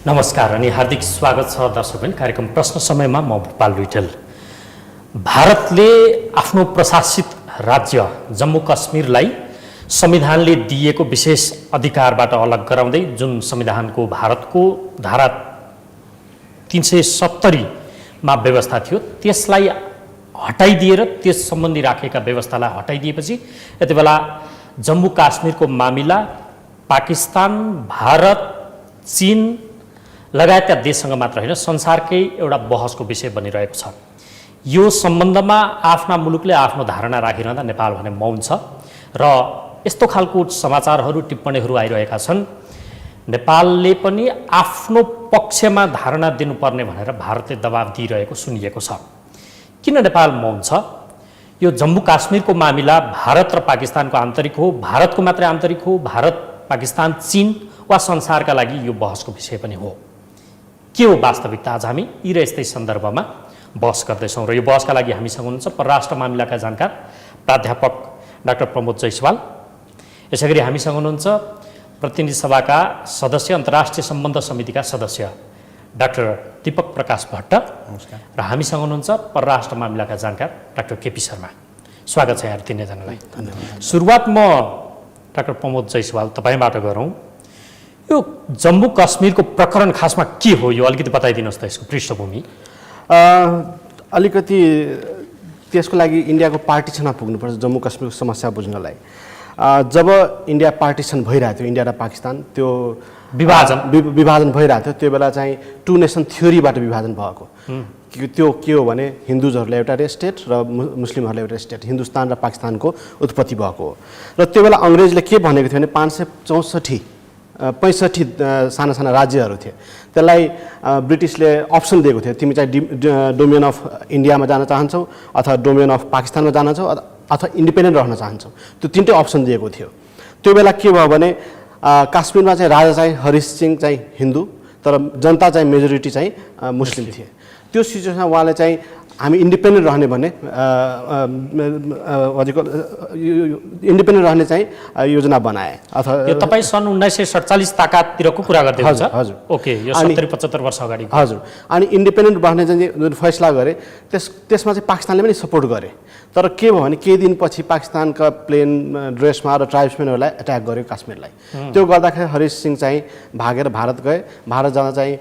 नमस्कार अनि हार्दिक स्वागत छ दर्शकबिन कार्यक्रम प्रश्न समयमा म भूपाल लुइटेल। भारतले आफ्नो प्रशासित राज्य जम्मू कश्मीरलाई संविधानले दिएको विशेष अधिकारबाट अलग गराउँदै जुन संविधानको भारतको धारा 370 मा व्यवस्था थियो त्यसलाई हटाइदिएर त्यस सम्बन्धी राखेका व्यवस्थालाई हटाइदिएपछि यतिबेला जम्मू काश्मीरको मामिला पाकिस्तान, भारत, चीन लगायतका देशसँग मात्र होइन संसारकै एउटा बहसको विषय बनिरहेको छ। यो सम्बन्धमा आफ्ना मुलुकले आफ्नो धारणा राखिरहँदा नेपाल भने मौन छ र यस्तो खालको समाचारहरू टिप्पणीहरू आइरहेका छन्। नेपालले पनि आफ्नो पक्षमा धारणा दिनुपर्ने भनेर भारतले दबाब दिइरहेको सुनिएको छ। किन नेपाल मौन छ? यो जम्मू काश्मीरको मामिला भारत र पाकिस्तानको आन्तरिक हो, भारतको मात्रै आन्तरिक हो, भारत, पाकिस्तान, चीन वा संसारका लागि यो बहसको विषय पनि हो। के हो वास्तविकता? आज हामी यी र यस्तै सन्दर्भमा बहस गर्दैछौँ र यो बहसका लागि हामीसँग हुनुहुन्छ परराष्ट्र मामिलाका जानकार प्राध्यापक डाक्टर प्रमोद जैसवाल। यसैगरी हामीसँग हुनुहुन्छ प्रतिनिधि सभाका सदस्य, अन्तर्राष्ट्रिय सम्बन्ध समितिका सदस्य डाक्टर दीपक प्रकाश भट्ट। नमस्कार। र हामीसँग हुनुहुन्छ परराष्ट्र मामिलाका जानकार डाक्टर केपी शर्मा। स्वागत छ यहाँ तीनैजनालाई। धन्यवाद। सुरुवात म डाक्टर प्रमोद जैसवाल तपाईँबाट गरौँ। यो जम्मू कश्मीरको प्रकरण खासमा के हो? यो अलिकति बताइदिनुहोस् त यसको पृष्ठभूमि। अलिकति त्यसको लागि इन्डियाको पार्टिसनमा पुग्नुपर्छ जम्मू कश्मीरको समस्या बुझ्नलाई। जब इन्डिया पार्टिसन भइरहेको थियो, इन्डिया र पाकिस्तान त्यो विभाजन भइरहेको थियो, त्यो बेला चाहिँ टु नेसन थ्योरीबाट विभाजन भएको। त्यो के हो भने हिन्दुजहरूलाई एउटा स्टेट र मुस्लिमहरूलाई एउटा स्टेट, हिन्दुस्तान र पाकिस्तानको उत्पत्ति भएको हो। र त्यो बेला अङ्ग्रेजले के भनेको थियो भने 565 साना साना राज्यहरू थिए, त्यसलाई ब्रिटिसले अप्सन दिएको थियो, तिमी चाहिँ डोमियन अफ इन्डियामा जान चाहन्छौ अथवा डोमियन अफ पाकिस्तानमा जान चाहन्छौ अथवा इन्डिपेन्डेन्ट रहन चाहन्छौ। त्यो तिनटै अप्सन दिएको थियो। त्यो बेला के भयो भने काश्मीरमा चाहिँ राजा चाहिँ हरिश सिंह चाहिँ हिन्दू, तर जनता चाहिँ मेजोरिटी चाहिँ मुस्लिम थिए। त्यो सिचुएसनमा उहाँले चाहिँ हामी इन्डिपेन्डेन्ट रहने भने इन्डिपेन्डेन्ट रहने चाहिँ योजना बनाए। अथवा यो तपाईँ सन् 1947 ताकाततिरको कुरा गर्दै हुनुहुन्छ? हजुर। ओके, यो 70-75 वर्ष अगाडि। हजुर। अनि इन्डिपेन्डेन्ट रहने चाहिँ जुन फैसला गरे त्यसमा चाहिँ पाकिस्तानले पनि सपोर्ट गरे। तर के भयो भने केही दिनपछि पाकिस्तानका प्लेन ड्रेसमा र ट्राइब्सम्यानहरूलाई एट्याक गर्यो काश्मीरलाई। त्यो गर्दाखेरि हरिश सिंह चाहिँ भागेर भारत गए। भारत जाँदा चाहिँ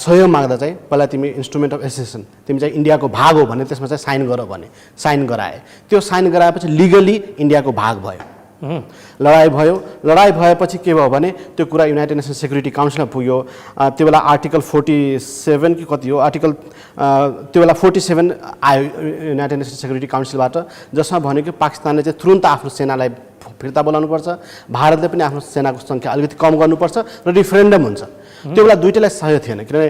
सहयोग माग्दा चाहिँ पहिला तिमी इन्स्ट्रुमेन्ट अफ एसोसिएसन, तिमी चाहिँ इन्डियाको भाग हो भने त्यसमा चाहिँ साइन गर भने साइन गराए। त्यो साइन गराएपछि लिगली इन्डियाको भाग भयो। लडाइँ भयो। लडाइँ भएपछि के भयो भने त्यो कुरा युनाइटेड नेसन सेक्युरिटी काउन्सिलमा पुग्यो। त्यो बेला आर्टिकल 47 कि कति हो, आर्टिकल त्यो बेला 47 आयो युनाइटेड नेसन सेक्युरिटी काउन्सिलबाट, जसमा भन्यो कि पाकिस्तानले चाहिँ तुरुन्त आफ्नो सेनालाई फिर्ता बोलाउनुपर्छ, भारतले पनि आफ्नो सेनाको सङ्ख्या अलिकति कम गर्नुपर्छ र रिफरेन्डम हुन्छ। त्यो बेला दुइटैलाई सहयोग थिएन, किनभने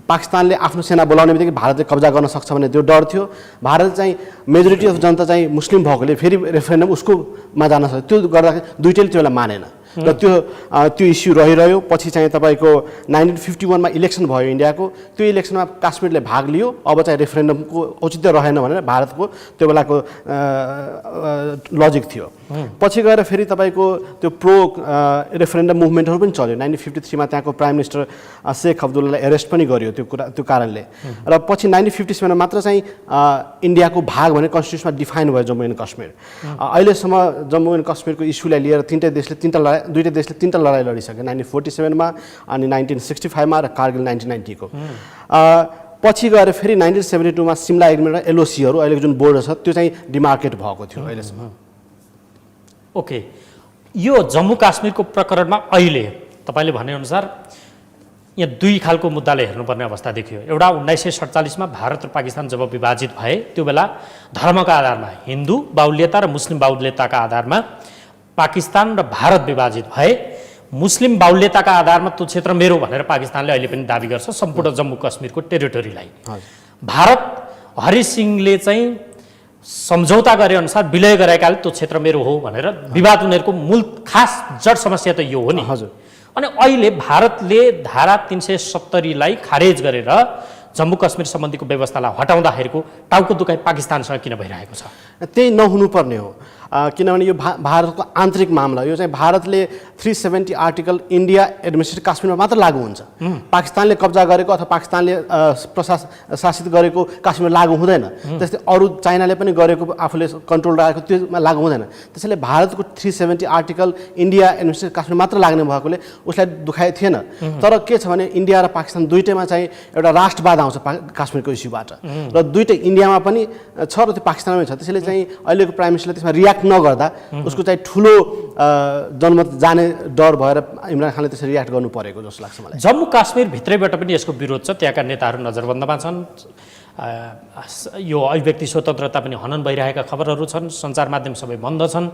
पाकिस्तानले आफ्नो सेना बोलाउने बित्तिकै भारतले कब्जा गर्न सक्छ भन्ने त्यो डर थियो। भारत चाहिँ मेजोरिटी अफ जनता चाहिँ मुस्लिम भएकोले फेरि रेफरेन्डम उसकोमा जान सक्छ। त्यो गर्दाखेरि दुइटैले त्यो बेला मानेन र त्यो इस्यु रहिरह्यो। पछि चाहिँ तपाईँको 1951 मा इलेक्सन भयो इन्डियाको। त्यो इलेक्सनमा काश्मीरले भाग लियो। अब चाहिँ रेफरेन्डमको औचित्य रहेन भनेर भारतको त्यो बेलाको लजिक थियो। पछि गएर फेरि तपाईँको त्यो प्रो रेफरेन्डम मुभमेन्टहरू पनि चल्यो। 1953 मा त्यहाँको प्राइम मिनिस्टर शेख अब्दुल्लालाई एरेस्ट पनि गरियो त्यो कारणले। र पछि 1957 मा मात्र चाहिँ इन्डियाको भाग भने कन्स्टिट्युसनमा डिफाइन भयो जम्मू एन्ड कश्मीर। अहिलेसम्म जम्मू एन्ड कश्मीरको इस्युलाई लिएर दुईटै देशले तीनटा लडाइँ लडिसके। 1947 मा अनि 1965 मा र कारगिल 1990 को। पछि गएर फेरि 1972 मा सिमला एग्रिमेन्ट र एलओसीहरू अहिलेको जुन बोर्डर छ त्यो चाहिँ डिमार्केट भएको थियो अहिलेसम्म। ओके, यो जम्मू काश्मीरको प्रकरणमा अहिले तपाईँले भनेअनुसार यहाँ दुई खालको मुद्दाले हेर्नुपर्ने अवस्था देखियो। एउटा 1947 मा भारत र पाकिस्तान जब विभाजित भए त्यो बेला धर्मका आधारमा हिन्दू बाहुल्यता र मुस्लिम बाहुल्यताका आधारमा पाकिस्तान र भारत विभाजित भए। मुस्लिम बाहुल्यताका आधारमा त्यो क्षेत्र मेरो भनेर पाकिस्तानले अहिले पनि दाबी गर्छ सम्पूर्ण जम्मू कश्मीरको टेरिटोरीलाई। भारत हरिश सिंहले चाहिँ सम्झौता गरे अनुसार विलय गराएकाले त्यो क्षेत्र मेरो हो भनेर विवाद उनीहरूको मूल खास जड समस्या त यो हो नि। हजुर। अनि अहिले भारतले धारा 370 लाई खारेज गरेर जम्मू कश्मीर सम्बन्धीको व्यवस्थालाई हटाउँदाखेरिको टाउको दुखाइ पाकिस्तानसँग किन भइरहेको छ? त्यही नहुनुपर्ने हो। किनभने यो भारतको आन्तरिक मामला, यो चाहिँ भारतले 370 आर्टिकल इन्डिया एडमिनिस्ट्रेटेड काश्मीरमा मात्र लागू हुन्छ। पाकिस्तानले कब्जा गरेको अथवा पाकिस्तानले शासित गरेको काश्मीरमा लागू हुँदैन। त्यस्तै अरू चाइनाले पनि गरेको आफूले कन्ट्रोल राखेको त्योमा लागू हुँदैन। त्यसैले भारतको 370 आर्टिकल इन्डिया एडमिनिस्ट्रेटेड काश्मीर मात्र लाग्ने भएकोले उसलाई दुखाइ थिएन। तर के छ भने इन्डिया र पाकिस्तान दुईटैमा चाहिँ एउटा राष्ट्रवाद आउँछ काश्मीरको इस्युबाट, र दुईटै इन्डियामा पनि छ र त्यो पाकिस्तानमै छ। त्यसैले चाहिँ अहिलेको प्राइम मिनिस्टरले त्यसमा रियाक्ट नगर्दा उसको चाहिँ ठुलो जनमत जाने डर भएर इमरान खानले त्यसरी रियाक्ट गर्नु परेको जस्तो लाग्छ मलाई। जम्मू काश्मीर भित्रैबाट पनि यसको विरोध छ, त्यहाँका नेताहरू नजरबन्दमा छन्। यो अभिव्यक्ति स्वतन्त्रता पनि हनन भइरहेका खबरहरू छन्, सञ्चार माध्यम सबै बन्द छन्।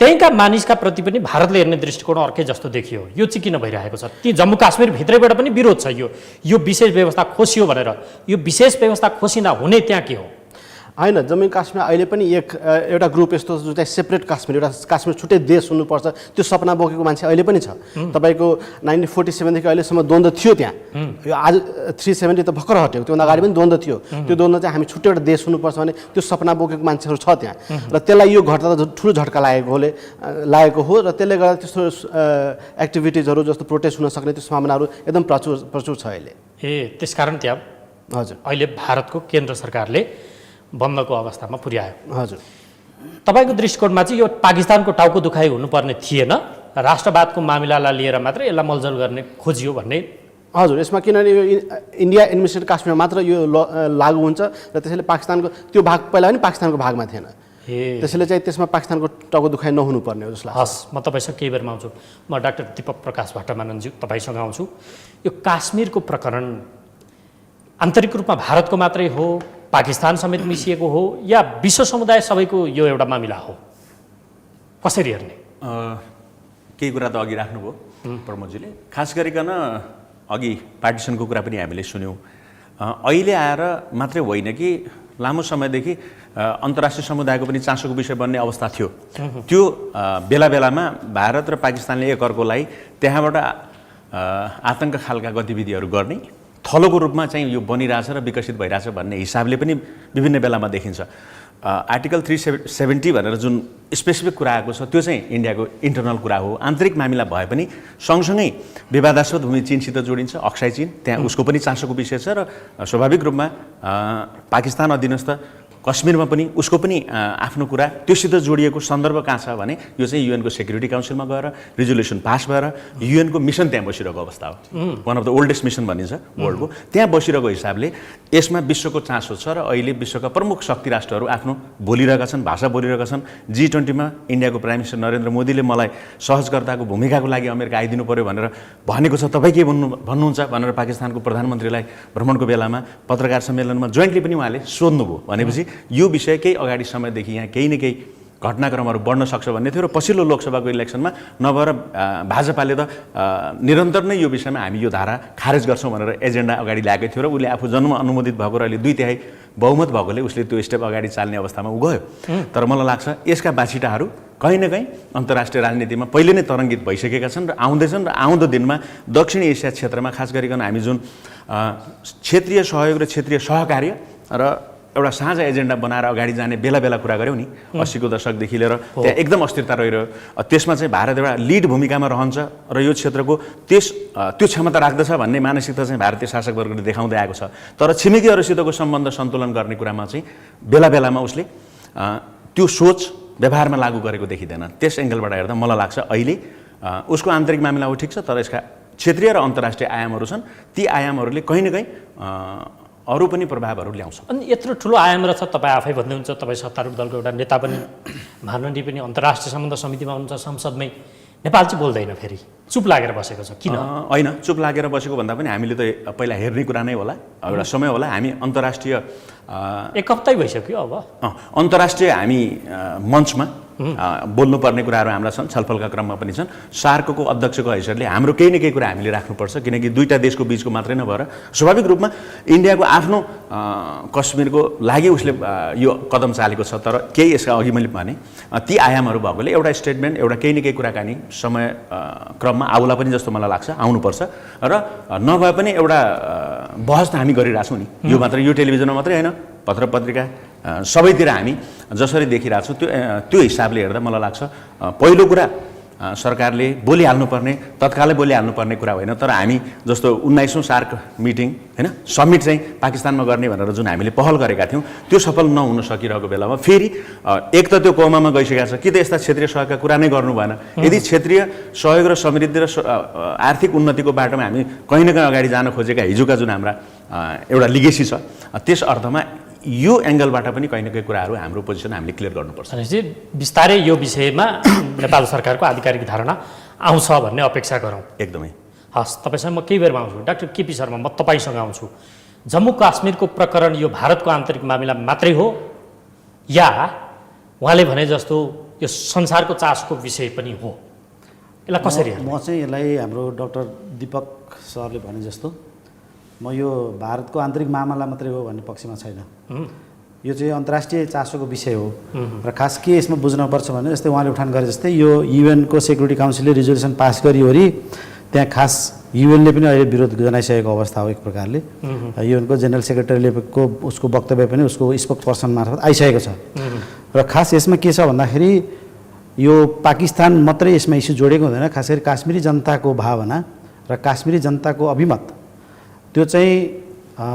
त्यहीँका मानिसका प्रति पनि भारतले हेर्ने दृष्टिकोण अर्कै जस्तो देखियो। यो चाहिँ किन भइरहेको छ? ती जम्मू काश्मीर भित्रैबाट पनि विरोध छ, यो विशेष व्यवस्था खोसियो भनेर। यो विशेष व्यवस्था खोसिँदा हुने त्यहाँ के हो? होइन, जम्मू काश्मीर अहिले पनि एउटा ग्रुप यस्तो जो चाहिँ सेपरेट काश्मीर, एउटा काश्मीर छुट्टै देश हुनुपर्छ, त्यो सपना बोकेको मान्छे अहिले पनि छ। तपाईँको 1947 देखि अहिलेसम्म द्वन्द्व थियो त्यहाँ। यो आज 370 त भर्खर हट्यो, त्योभन्दा अगाडि पनि द्वन्द्व थियो। त्यो द्वन्द्व चाहिँ हामी छुट्टै एउटा देश हुनुपर्छ भने त्यो सपना बोकेको मान्छेहरू छ त्यहाँ, र त्यसलाई यो घटना त ठुलो झट्का लागेको हो, र त्यसले गर्दा त्यस्तो एक्टिभिटिजहरू जस्तो प्रोटेस्ट हुन सक्ने त्यो सम्भावनाहरू एकदम प्रचुर छ अहिले। त्यसकारण त्यहाँ हजुर अहिले भारतको केन्द्र सरकारले बन्दको अवस्थामा पुर्यायो। हजुर, तपाईँको दृष्टिकोणमा चाहिँ यो पाकिस्तानको टाउको दुखाइ हुनुपर्ने थिएन, राष्ट्रवादको मामिलालाई लिएर मात्रै यसलाई मलजल गर्ने खोजियो भन्ने? हजुर, यसमा किनभने यो इन्डिया एडमिनिस्ट्रेटेड काश्मीरमा मात्र यो लागू हुन्छ, र त्यसैले पाकिस्तानको त्यो भाग पहिला पनि पाकिस्तानको भागमा थिएन। त्यसैले चाहिँ त्यसमा पाकिस्तानको टाउको दुखाइ नहुनुपर्ने हो जस्तो लाग्छ। हस्, म तपाईँसँग केही बेरमा आउँछु। म डाक्टर दीपक प्रकाश भट्टमानन्जी तपाईँसँग आउँछु। यो काश्मीरको प्रकरण आन्तरिक रूपमा भारतको मात्रै हो, पाकिस्तान समेत मिसिएको हो, या विश्व समुदाय सबैको यो एउटा मामिला हो? कसरी हेर्ने? केही कुरा त अघि राख्नुभयो प्रमोदजीले। खास गरिकन अघि पार्टिसनको कुरा पनि हामीले सुन्यौँ। अहिले आएर मात्रै होइन कि लामो समयदेखि अन्तर्राष्ट्रिय समुदायको पनि चासोको विषय बन्ने अवस्था थियो। त्यो बेला बेलामा भारत र पाकिस्तानले एकअर्कोलाई त्यहाँबाट आतङ्क खालका गतिविधिहरू गर्ने थलोको रूपमा चाहिँ यो बनिरहेछ र विकसित भइरहेछ भन्ने हिसाबले पनि विभिन्न बेलामा देखिन्छ। आर्टिकल 370 भनेर जुन स्पेसिफिक कुरा आएको छ त्यो चाहिँ इन्डियाको इन्टरनल कुरा हो, आन्तरिक मामिला भए पनि सँगसँगै विवादास्पद भूमि चीनसित जोडिन्छ, अक्साई चीन, त्यहाँ उसको पनि चासोको विषय छ, र स्वाभाविक रूपमा पाकिस्तान अधीनस्थ कश्मीरमा पनि उसको पनि आफ्नो कुरा त्योसित जोडिएको सन्दर्भ कहाँ छ भने यो चाहिँ युएनको सेक्युरिटी काउन्सिलमा गएर रिजोल्युसन पास भएर युएनको मिसन त्यहाँ बसिरहेको अवस्था हो। One of the oldest mission भनिन्छ वर्ल्डको। त्यहाँ बसिरहेको हिसाबले यसमा विश्वको चासो छ, र अहिले विश्वका प्रमुख शक्ति राष्ट्रहरू आफ्नो बोलिरहेका छन्, भाषा बोलिरहेका छन्। G20मा इन्डियाको प्राइम मिनिस्टर नरेन्द्र मोदीले मलाई सहजकर्ताको भूमिकाको लागि अमेरिका आइदिनु पर्यो भनेर भनेको छ, तपाईँ के भन्नुहुन्छ भनेर पाकिस्तानको प्रधानमन्त्रीलाई भ्रमणको बेलामा पत्रकार सम्मेलनमा जोइन्टली पनि उहाँले सोध्नुभयो। भनेपछि यो विषय केही अगाडि समयदेखि यहाँ केही न केही घटनाक्रमहरू बढ्न सक्छ भन्ने थियो, र पछिल्लो लोकसभाको इलेक्सनमा नभएर भाजपाले त निरन्तर नै यो विषयमा हामी यो धारा खारेज गर्छौँ भनेर एजेन्डा अगाडि ल्याएकै थियो, र उसले आफू जन्म अनुमोदित भएको र अहिले 2/3 बहुमत भएकोले उसले त्यो स्टेप अगाडि चाल्ने अवस्थामा उ गयो। तर मलाई लाग्छ यसका बाछिटाहरू कहीँ न कहीँ अन्तर्राष्ट्रिय राजनीतिमा पहिले नै तरङ्गित भइसकेका छन् र आउँदैछन्, र आउँदो दिनमा दक्षिण एसिया क्षेत्रमा खास गरिकन हामी जुन क्षेत्रीय सहयोग र क्षेत्रीय सहकार्य र एउटा साझा एजेन्डा बनाएर अगाडि जाने बेला बेला कुरा गऱ्यौँ नि, 80को दशकदेखि लिएर त्यहाँ एकदम अस्थिरता रहिरह्यो। त्यसमा चाहिँ भारत एउटा लिड भूमिकामा रहन्छ र यो क्षेत्रको त्यो क्षमता राख्दछ भन्ने मानसिकता चाहिँ भारतीय शासकवर्गले देखाउँदै आएको छ। तर छिमेकीहरूसितको सम्बन्ध सन्तुलन गर्ने कुरामा चाहिँ बेला बेलामा उसले त्यो सोच व्यवहारमा लागू गरेको देखिँदैन। त्यस एङ्गलबाट हेर्दा मलाई लाग्छ अहिले उसको आन्तरिक मामिला हो, ठिक छ, तर यसका क्षेत्रीय र अन्तर्राष्ट्रिय आयामहरू छन्। ती आयामहरूले कहीँ न कहीँ अरू पनि प्रभावहरू ल्याउँछ। अनि यत्रो ठुलो आयाम रहेछ, तपाईँ आफै भन्नुहुन्छ, तपाईँ सत्तारूढ दलको एउटा नेता पनि, महानन्दी पनि अन्तर्राष्ट्रिय सम्बन्ध समितिमा हुनुहुन्छ, संसदमै। नेपाल चाहिँ बोल्दैन, फेरि चुप लागेर बसेको छ, किन? होइन, चुप लागेर बसेको भन्दा पनि हामीले त पहिला हेर्ने कुरा नै होला, एउटा समय होला। हामी अन्तर्राष्ट्रिय एक हप्तै भइसक्यो अब अन्तर्राष्ट्रिय हामी मञ्चमा बोल्नुपर्ने कुराहरू हाम्रा छन्, छलफलका क्रममा पनि छन्। सार्कको अध्यक्षको हैसियतले हाम्रो केही न केही कुरा हामीले राख्नुपर्छ, किनकि दुईटा देशको बिचको मात्रै नभएर स्वाभाविक रूपमा इन्डियाको आफ्नो कश्मीरको लागि उसले यो कदम चालेको छ। तर केही यसका अघि मैले भने ती आयामहरू भएकोले एउटा स्टेटमेन्ट, एउटा केही न केही कुराकानी समय क्रममा आउला पनि जस्तो मलाई लाग्छ, आउनुपर्छ। र नभए पनि एउटा बहस त हामी गरिरहेछौँ नि, यो मात्र, यो टेलिभिजनमा मात्रै होइन, पत्र पत्रिका सबैतिर हामी जसरी देखिरहेको छौँ त्यो हिसाबले हेर्दा मलाई लाग्छ पहिलो कुरा सरकारले बोलिहाल्नुपर्ने तत्कालै बोलिहाल्नुपर्ने कुरा होइन, तर हामी जस्तो 19औं सार्क मिटिङ होइन समिट चाहिँ पाकिस्तानमा गर्ने भनेर जुन हामीले पहल गरेका थियौँ त्यो सफल नहुन सकिरहेको बेलामा फेरि एक त त्यो कोमामा गइसकेको छ कि त यस्ता क्षेत्रीय सहयोगका कुरा नै गर्नु भएन। यदि क्षेत्रीय सहयोग र समृद्धि र आर्थिक उन्नतिको बाटोमा हामी कहीँ न कहीँ अगाडि जान खोजेका हिजोका जुन हाम्रा एउटा लिगेसी छ त्यस अर्थमा यो एङ्गलबाट पनि कहीँ न कहीँ कुराहरू हाम्रो पोजिसन हामीले क्लियर गर्नुपर्छ। भनेपछि बिस्तारै यो विषयमा नेपाल सरकारको आधिकारिक धारणा आउँछ भन्ने अपेक्षा गरौँ। एकदमै हस्, तपाईँसँग म केही बेरमा आउँछु। डाक्टर केपी शर्मा, म तपाईँसँग आउँछु। जम्मू काश्मीरको प्रकरण यो भारतको आन्तरिक मामिला मात्रै हो या उहाँले भने जस्तो यो संसारको चासोको विषय पनि हो? यसलाई कसरी हेर्नु? म चाहिँ यसलाई हाम्रो डाक्टर दीपक सरले भने जस्तो म यो भारतको आन्तरिक मामला मात्रै हो भन्ने पक्षमा छैन। यो चाहिँ अन्तर्राष्ट्रिय चासोको विषय हो र खास के यसमा बुझ्नुपर्छ भने जस्तै उहाँले उठान गरे जस्तै यो युएनको सेक्युरिटी काउन्सिलले रिजोल्युसन पास गरिवरी त्यहाँ खास युएनले पनि अहिले विरोध जनाइसकेको अवस्था हो। एक प्रकारले युएनको जेनरल सेक्रेटरीले उसको वक्तव्य पनि उसको स्पोक्स पर्सन मार्फत आइसकेको छ र खास यसमा के छ भन्दाखेरि यो पाकिस्तान मात्रै यसमा इस्यु जोडेको हुँदैन, खास गरी काश्मीरी जनताको भावना र काश्मीरी जनताको अभिमत त्यो चाहिँ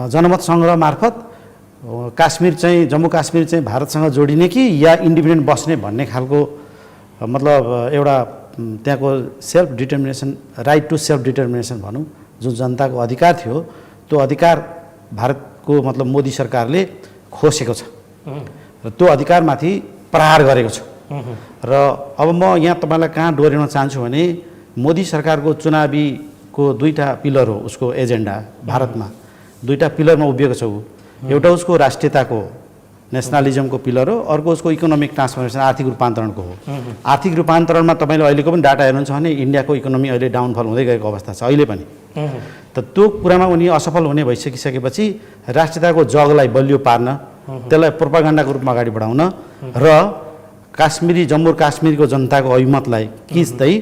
जनमत सङ्ग्रह मार्फत काश्मीर चाहिँ जम्मू काश्मीर चाहिँ भारतसँग जोडिने कि या इन्डिपेन्डेन्ट बस्ने भन्ने खालको मतलब एउटा त्यहाँको self determination, right to self determination भनौँ, जुन जनताको अधिकार थियो त्यो अधिकार भारतको मतलब मोदी सरकारले खोसेको छ र त्यो अधिकारमाथि प्रहार गरेको छ। र अब म यहाँ तपाईँलाई कहाँ डोर्याउन चाहन्छु भने मोदी सरकारको चुनावीको दुईवटा पिलर हो उसको एजेन्डा। भारतमा दुईवटा पिलरमा उभिएको छ ऊ। एउटा उसको राष्ट्रियताको नेसनलिजमको पिलर हो, अर्को उसको इकोनोमिक ट्रान्सफर्मेसन आर्थिक रूपान्तरणको हो। आर्थिक रूपान्तरणमा तपाईँले अहिलेको पनि डाटा हेर्नुहुन्छ भने इन्डियाको इकोनोमी अहिले डाउनफल हुँदै गएको अवस्था छ अहिले पनि। त त्यो कुरामा उनी असफल हुने भइसकिसकेपछि राष्ट्रियताको जगलाई बलियो पार्न, त्यसलाई प्रोपागान्डाको रूपमा अगाडि बढाउन र काश्मीरी जम्मू काश्मीरको जनताको अभिमतलाई खिच्दै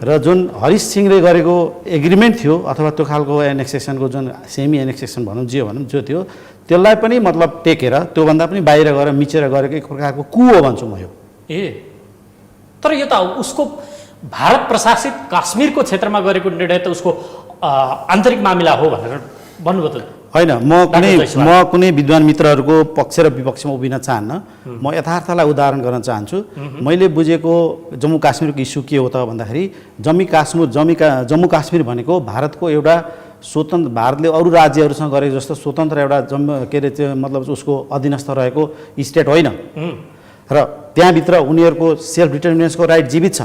र जुन हरिश सिंहले गरेको एग्रिमेन्ट थियो अथवा त्यो खालको एनेक्सेसनको जुन सेमी एनेक्सेसन भनौँ जे भनौँ जो थियो त्यसलाई पनि मतलब टेकेर त्योभन्दा पनि बाहिर गएर मिचेर गरेको एक प्रकारको कु हो भन्छु म यो। तर यो त उसको भारत प्रशासित काश्मीरको क्षेत्रमा गरेको निर्णय त उसको आन्तरिक मामिला हो भनेर भन्नुभयो त होइन। म कुनै विद्वान मित्रहरूको पक्ष र विपक्षमा उभिन चाहन्न। म यथार्थलाई उदाहरण गर्न चाहन्छु। मैले बुझेको जम्मू काश्मीरको इस्यु के हो त भन्दाखेरि जम्मू काश्मीर भनेको भारतको एउटा स्वतन्त्र, भारतले अरू राज्यहरूसँग गरेको जस्तो स्वतन्त्र एउटा के अरे त्यो मतलब उसको अधीनस्थ रहेको स्टेट होइन र त्यहाँभित्र उनीहरूको सेल्फ डिटर्मिनेसनको राइट जीवित छ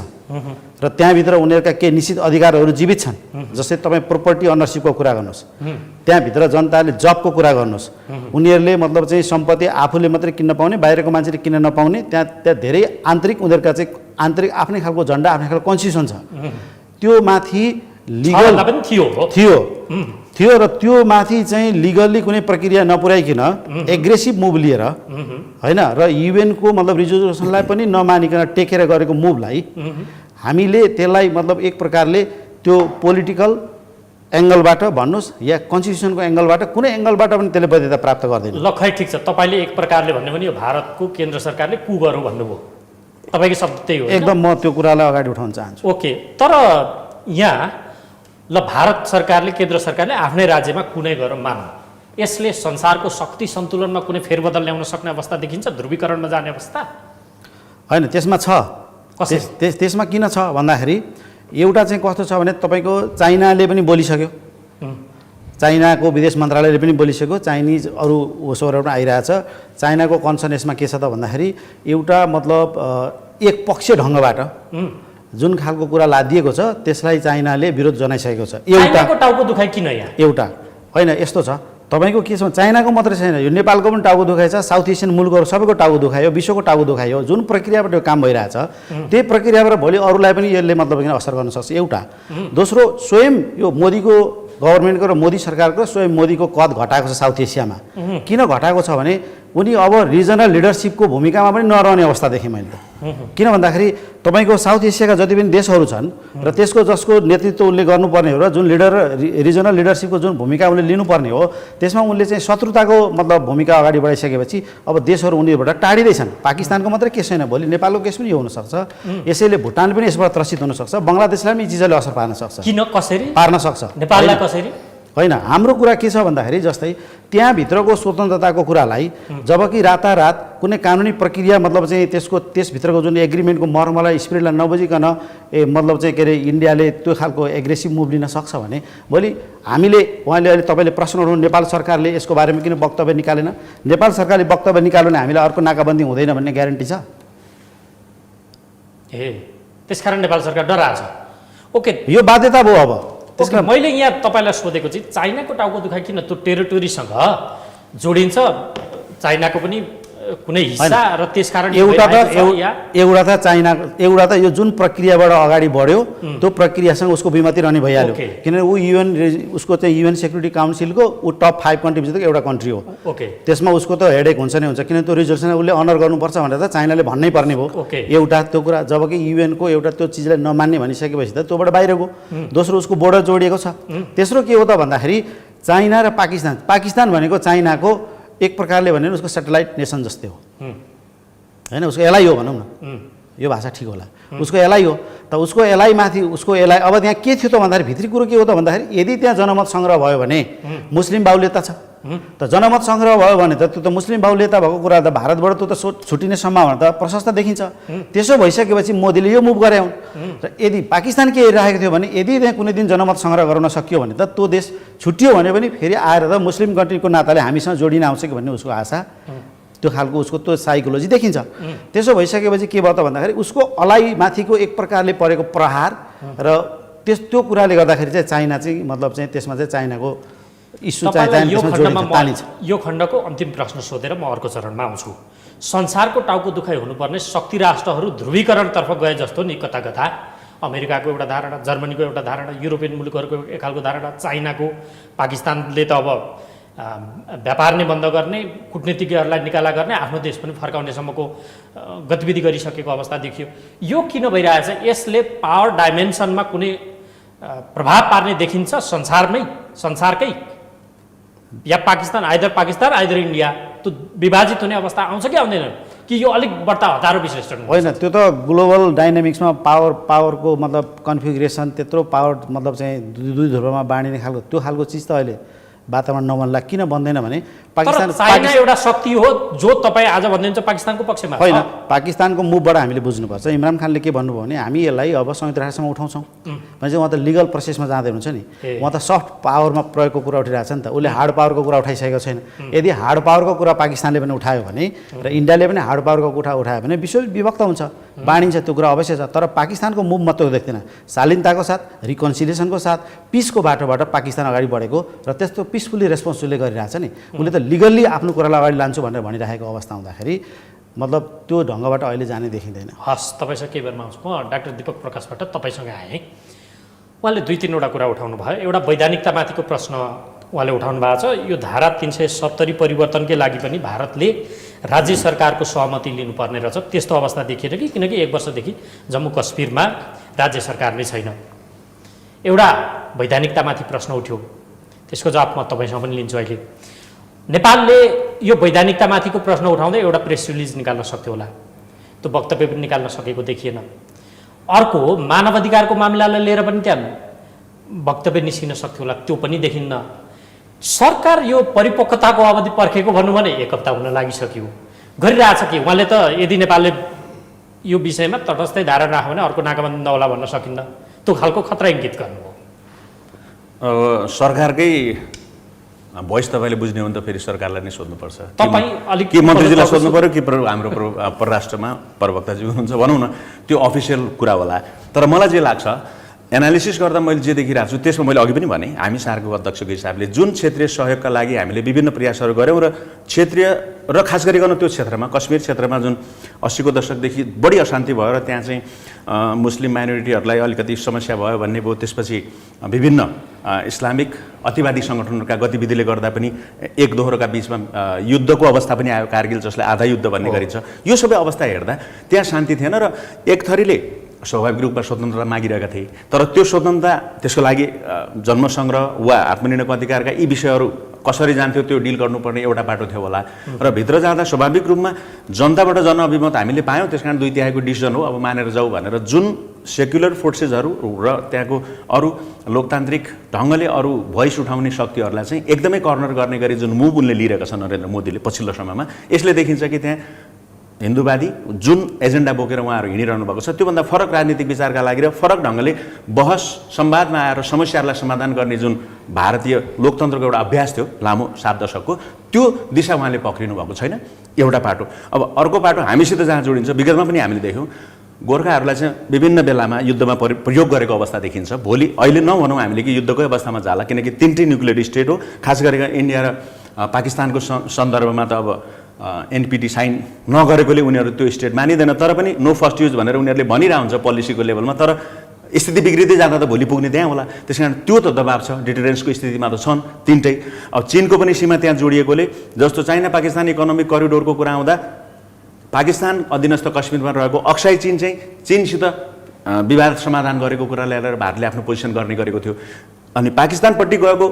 र त्यहाँभित्र उनीहरूका केही निश्चित अधिकारहरू जीवित छन्। जस्तै तपाईँ प्रोपर्टी अनरसिपको कुरा गर्नुहोस्, त्यहाँभित्र जनताले जबको कुरा गर्नुहोस्, उनीहरूले मतलब चाहिँ सम्पत्ति आफूले मात्रै किन्न पाउने, बाहिरको मान्छेले किन्न नपाउने, त्यहाँ धेरै आन्तरिक उनीहरूका चाहिँ आन्तरिक आफ्नै खालको झन्डा, आफ्नै खालको कन्स्टिट्युसन छ। त्यो माथि लिगल थियो र त्यो माथि चाहिँ लिगल्ली कुनै प्रक्रिया नपुर्याइकन एग्रेसिभ मुभ लिएर होइन र युएनको मतलब रिजोल्युसनलाई पनि नमानिकन टेकेर गरेको मुभलाई हामीले त्यसलाई मतलब एक प्रकारले त्यो पोलिटिकल एङ्गलबाट भन्नुहोस् या कन्स्टिट्युसनको एङ्गलबाट कुनै एङ्गलबाट पनि त्यसले वैधता प्राप्त गर्दैन। ल खै ठिक छ, तपाईँले एक प्रकारले भन्ने भने यो भारतको केन्द्र सरकारले कु गरौँ भन्नुभयो, तपाईँको शब्द त्यही हो? एकदम, म त्यो कुरालाई अगाडि उठाउन चाहन्छु। ओके, तर यहाँ ल भारत सरकारले केन्द्र सरकारले आफ्नै राज्यमा कुनै गरेर मानौँ, यसले संसारको शक्ति सन्तुलनमा कुनै फेरबदल ल्याउन सक्ने अवस्था देखिन्छ? ध्रुवीकरणमा जाने अवस्था होइन, त्यसमा छ। त्यसमा किन छ भन्दाखेरि एउटा चाहिँ कस्तो छ भने तपाईँको चाइनाले पनि बोलिसक्यो, चाइनाको विदेश मन्त्रालयले पनि बोलिसक्यो, चाइनिज अरू उसोहरू आइरहेछ। चाइनाको कन्सर्न यसमा के छ त भन्दाखेरि एउटा मतलब एक पक्षीय ढङ्गबाट जुन खालको कुरा लादिएको छ त्यसलाई चाइनाले विरोध जनाइसकेको छ। चाइनाको टाउको दुखाइ किन यहाँ? एउटा होइन, यस्तो छ तपाईँको के छ, चाइनाको मात्रै छैन, यो नेपालको पनि टाउको दुखाइ छ, साउथ एसियन मुलुकहरू सबैको टाउको दुखायो, विश्वको टाउको दुखायो। जुन प्रक्रियाबाट यो काम भइरहेछ त्यही प्रक्रियाबाट भोलि अरूलाई पनि यसले मतलब असर गर्न सक्छ। एउटा दोस्रो, स्वयं यो मोदीको गभर्मेन्टको र मोदी सरकारको स्वयं मोदीको कद घटाएको छ साउथ एसियामा। किन घटाएको छ भने उनी अब रिजनल लिडरसिपको भूमिकामा पनि नरहने अवस्था देखेँ मैले त। किन भन्दाखेरि तपाईँको साउथ एसियाका जति पनि देशहरू छन् र त्यसको जसको नेतृत्व उसले गर्नुपर्ने हो र जुन रिजनल लिडरसिपको जुन भूमिका उसले लिनुपर्ने हो त्यसमा उनले चाहिँ शत्रुताको मतलब भूमिका अगाडि बढाइसकेपछि अब देशहरू उनीहरूबाट टाढिँदैछन्। पाकिस्तानको मात्रै केस छैन, भोलि नेपालको केस पनि यो हुनसक्छ, यसैले भुटान पनि यसबाट त्रसित हुनसक्छ, बङ्गलादेशलाई पनि यी चिजले असर पार्न सक्छ। किन कसरी पार्न सक्छ नेपाललाई कसरी होइन। हाम्रो कुरा के छ भन्दाखेरि जस्तै त्यहाँभित्रको स्वतन्त्रताको कुरालाई जबकि रातारात कुनै कानुनी प्रक्रिया मतलब चाहिँ त्यसभित्रको जुन एग्रिमेन्टको मर्मलाई स्पिरिटलाई नबुझिकन मतलब चाहिँ के अरे इन्डियाले त्यो खालको एग्रेसिभ मुभ लिन सक्छ भने भोलि हामीले उहाँले अहिले तपाईँले प्रश्न उठाउनु नेपाल सरकारले यसको बारेमा किन वक्तव्य निकालेन, नेपाल सरकारले वक्तव्य निकाल्यो भने हामीलाई अर्को नाकाबन्दी हुँदैन भन्ने ग्यारेन्टी छ? त्यसकारण नेपाल सरकार डराएको छ। ओके, यो बाध्यता भयो। अब त्यसमा मैले यहाँ तपाईँलाई सोधेको चाहिँ चाइनाको टाउको दुखाइ किन त्यो टेरिटोरीसँग जोडिन्छ? चाइनाको पनि कुनै हिस्सा र त्यसकारण एउटा त चाइना एउटा त यो जुन प्रक्रियाबाट अगाडि बढ्यो त्यो प्रक्रियासँग उसको विमति रहने भइहाल्यो, किनभने ऊ उसको चाहिँ युएन सेक्युरिटी काउन्सिलको ऊ टप 5 कन्ट्रीभित्रको एउटा कन्ट्री हो। त्यसमा उसको त हेडेक हुन्छ नै हुन्छ, किनभने त्यो रिजोल्युसन उसले अनर गर्नुपर्छ भनेर त चाइनाले भन्नै पर्ने भयो। एउटा त्यो कुरा, जबकि युएनको एउटा त्यो चिजलाई नमान्ने भनिसकेपछि त त्योबाट बाहिर गयो। दोस्रो उसको बोर्डर जोडिएको छ। तेस्रो के हो त भन्दाखेरि चाइना र पाकिस्तान भनेको चाइनाको एक प्रकारले भने उसको सेटेलाइट नेसन जस्तै हो होइन, उसको एलाई हो भनौँ न, यो भाषा ठिक होला, उसको एलाई हो। त उसको एलाई माथि उसको एलाई अब त्यहाँ के थियो त भन्दाखेरि भित्री कुरो के हो त भन्दाखेरि यदि त्यहाँ जनमत सङ्ग्रह भयो भने मुस्लिम बाहुल्यता छ, त जनमत सङ्ग्रह भयो भने त त्यो त मुस्लिम बाहुल्यता भएको कुरा त भारतबाट त्यो त छुटिने सम्भावना त प्रशस्त देखिन्छ। त्यसो भइसकेपछि मोदीले यो मुभ गरे हुन्। र यदि पाकिस्तान के हेरिरहेको थियो भने यदि त्यहाँ कुनै दिन जनमत सङ्ग्रह गर्न सकियो भने त त्यो देश छुट्टियो भने पनि फेरि आएर त मुस्लिम कन्ट्रीको नाताले हामीसँग जोडिन आउँछ कि भन्ने उसको आशा, त्यो खालको उसको त्यो साइकोलोजी देखिन्छ। त्यसो भइसकेपछि के भयो त भन्दाखेरि उसको अलाइमाथिको एक प्रकारले परेको प्रहार र त्यो कुराले गर्दाखेरि चाहिँ चाइना चाहिँ मतलब चाहिँ त्यसमा चाहिँ चाइनाको इस्यु यो खण्डको अन्तिम प्रश्न सोधेर म अर्को चरणमा आउँछु। संसारको टाउको दुखाइ हुनुपर्ने शक्ति राष्ट्रहरू ध्रुवीकरणतर्फ गए जस्तो नि कता कता। अमेरिकाको एउटा धारणा, जर्मनीको एउटा धारणा, युरोपियन मुलुकहरूको एक खालको धारणा, चाइनाको, पाकिस्तानले त अब व्यापार नै बन्द गर्ने, कूटनीतिज्ञहरूलाई निकाला गर्ने, आफ्नो देश पनि फर्काउनेसम्मको गतिविधि गरिसकेको अवस्था देखियो। यो किन भइरहेछ? यसले पावर डाइमेन्सनमा कुनै प्रभाव पार्ने देखिन्छ संसारकै, या पाकिस्तान आइदर इन्डिया, त्यो विभाजित हुने अवस्था आउँछ कि आउँदैन, कि यो अलिक बढ्ता हतारो विश्लेषण होइन? त्यो त ग्लोबल डाइनामिक्समा पावरको मतलब कन्फिगरेसन त्यत्रो पावर मतलब चाहिँ दुई ध्रुवमा बाँडिने खालको त्यो खालको चिज त अहिले वातावरण नबन्ला। किन बन्दैन भने चाइना एउटा शक्ति हो जो तपाईँ आज भनिदिनुहुन्छ पाकिस्तानको पक्षमा होइन। पाकिस्तानको मुभबाट हामीले बुझ्नुपर्छ। इमरान खानले के भन्नुभयो भने हामी यसलाई अब संयुक्त राष्ट्रमा उठाउँछौँ भने चाहिँ उहाँ त लिगल प्रोसेसमा जाँदै हुन्छ नि, उहाँ त सफ्ट पावरमा प्रयोगको कुरा उठिरहेको छ नि त, उसले हार्ड पावरको कुरा उठाइसकेको छैन। यदि हार्ड पावरको कुरा पाकिस्तानले पनि उठायो भने र इन्डियाले पनि हार्ड पावरको कुरा उठायो भने विश्व विभक्त हुन्छ, बाँडिन्छ, त्यो कुरा अवश्य छ। तर पाकिस्तानको मुभ मात्रै देख्दैन, शालीनताको साथ, रिकन्सिलिएसनको साथ, पिसको बाटोबाट पाकिस्तान अगाडि बढेको र त्यस्तो पिसफुल्ली रेस्पोन्स उसले गरिरहेछ नि। उसले त लिगल्ली आफ्नो कुरालाई अगाडि लान्छु भनेर भनिरहेको अवस्था हुँदाखेरि मतलब त्यो ढङ्गबाट अहिले जाने देखिँदैन। हस्, तपाईँसँग केही बेरमा आउँछु। म डाक्टर दीपक प्रकाशबाट तपाईँसँग आएँ। उहाँले 2-3वटा कुरा उठाउनु भयो। एउटा वैधानिकतामाथिको प्रश्न उहाँले उठाउनु भएको छ। यो धारा 370 परिवर्तनकै लागि पनि भारतले राज्य सरकारको सहमति लिनुपर्ने रहेछ। त्यस्तो अवस्था देखिएन कि, किनकि 1 वर्षदेखि जम्मू कश्मीरमा राज्य सरकार नै छैन। एउटा वैधानिकतामाथि प्रश्न उठ्यो, त्यसको जवाब म तपाईँसँग पनि लिन्छु। अहिले नेपालले यो वैधानिकतामाथिको प्रश्न उठाउँदै एउटा प्रेस रिलिज निकाल्न सक्थ्यो होला, त्यो वक्तव्य पनि निकाल्न सकेको देखिएन। अर्को मानवाधिकारको मामिलालाई लिएर पनि त्यहाँ वक्तव्य निस्किन सक्थ्यो होला, त्यो पनि देखिन्न। सरकार यो परिपक्वताको अवधि पर्खेको भन्नु भने 1 हप्ता हुन लागिसक्यो, गरिरहेछ कि उहाँले त यदि नेपालले यो विषयमा तटस्थै धारणा राख्यो भने अर्को नाकाबन्दी नहोला भन्न सकिन्न, त्यो खालको खतरा इङ्गित गर्नुभयो। सरकारकै भोइस तपाईँले बुझ्ने हो भने त फेरि सरकारलाई नै सोध्नुपर्छ। तपाईँ अलिक के मन्त्रीजीलाई सोध्नु पऱ्यो कि हाम्रो परराष्ट्रमा प्रवक्ताजी हुनुहुन्छ भनौँ न, त्यो अफिसियल कुरा होला। तर मलाई जे लाग्छ, एनालिसिस गर्दा मैले जे देखिरहेको छु त्यसमा मैले अघि पनि भने हामी सारको अध्यक्षको हिसाबले जुन क्षेत्रीय सहयोगका लागि हामीले विभिन्न प्रयासहरू गऱ्यौँ र क्षेत्रीय र खास गरिकन त्यो क्षेत्रमा कश्मीर क्षेत्रमा जुन 80को दशकदेखि बढी अशान्ति भयो र त्यहाँ चाहिँ मुस्लिम माइनोरिटीहरूलाई अलिकति समस्या भयो भन्ने भयो, त्यसपछि विभिन्न इस्लामिक अतिवादी सङ्गठनहरूका गतिविधिले गर्दा पनि एक दोहोरोका बिचमा युद्धको अवस्था पनि आयो, कारगिल जसलाई आधा युद्ध भन्ने गरिन्छ। यो सबै अवस्था हेर्दा त्यहाँ शान्ति थिएन र एक थरीले स्वाभाविक रूपमा स्वतन्त्रता मागिरहेका थिए। तर त्यो स्वतन्त्रता, त्यसको लागि जन्मसङ्ग्रह वा आत्मनिर्णयको अधिकारका यी विषयहरू कसरी जान्थ्यो त्यो डिल गर्नुपर्ने एउटा बाटो थियो होला। र भित्र जाँदा स्वाभाविक रूपमा जनताबाट जनअभिमत हामीले पायौँ, त्यस कारण 2/3 डिसिजन हो, अब मानेर जाऊ भनेर जुन सेक्युलर फोर्सेसहरू र त्यहाँको अरू लोकतान्त्रिक ढङ्गले अरू भोइस उठाउने शक्तिहरूलाई चाहिँ एकदमै कर्नर गर्ने गरी जुन मुभ उनले लिइरहेका छन् नरेन्द्र मोदीले पछिल्लो समयमा, यसले देखिन्छ कि त्यहाँ हिन्दूवादी जुन एजेन्डा बोकेर उहाँहरू हिँडिरहनु भएको छ त्योभन्दा फरक राजनीतिक विचारका लागि र फरक ढङ्गले बहस संवादमा आएर समस्याहरूलाई समाधान गर्ने जुन भारतीय लोकतन्त्रको एउटा अभ्यास थियो लामो 7 दशकको, त्यो दिशा उहाँले पक्रिनु भएको छैन। एउटा पाटो। अब अर्को पाटो हामीसित जहाँ जोडिन्छ, विगतमा पनि हामीले देख्यौँ गोर्खाहरूलाई चाहिँ विभिन्न बेलामा युद्धमा प्रयोग गरेको अवस्था देखिन्छ। भोलि अहिले नभनौँ हामीले कि युद्धकै अवस्थामा जाला, किनकि 3 न्युक्लियर स्टेट हो, खास गरेर इन्डिया र पाकिस्तानको सन्दर्भमा त अब एनपिटी साइन नगरेकोले उनीहरू त्यो स्टेट मानिँदैन। तर पनि नो फर्स्ट युज भनेर उनीहरूले भनिरहेको हुन्छ पोलिसीको लेभलमा, तर स्थिति बिग्रिँदै जाँदा त भोलि पुग्ने त्यहाँ होला। त्यस कारण त्यो त दबाब छ, डिटरेन्सको स्थितिमा त छन् तिनटै। अब चिनको पनि सीमा त्यहाँ जोडिएकोले, जस्तो चाइना पाकिस्तान इकोनोमिक करिडोरको कुरा आउँदा पाकिस्तान अधीनस्थ कश्मीरमा रहेको अक्साई चीन चाहिँ चीनसित विवाद समाधान गरेको कुरा ल्याएर भारतले आफ्नो पोजिसन गर्ने गरेको थियो। अनि पाकिस्तानपट्टि गएको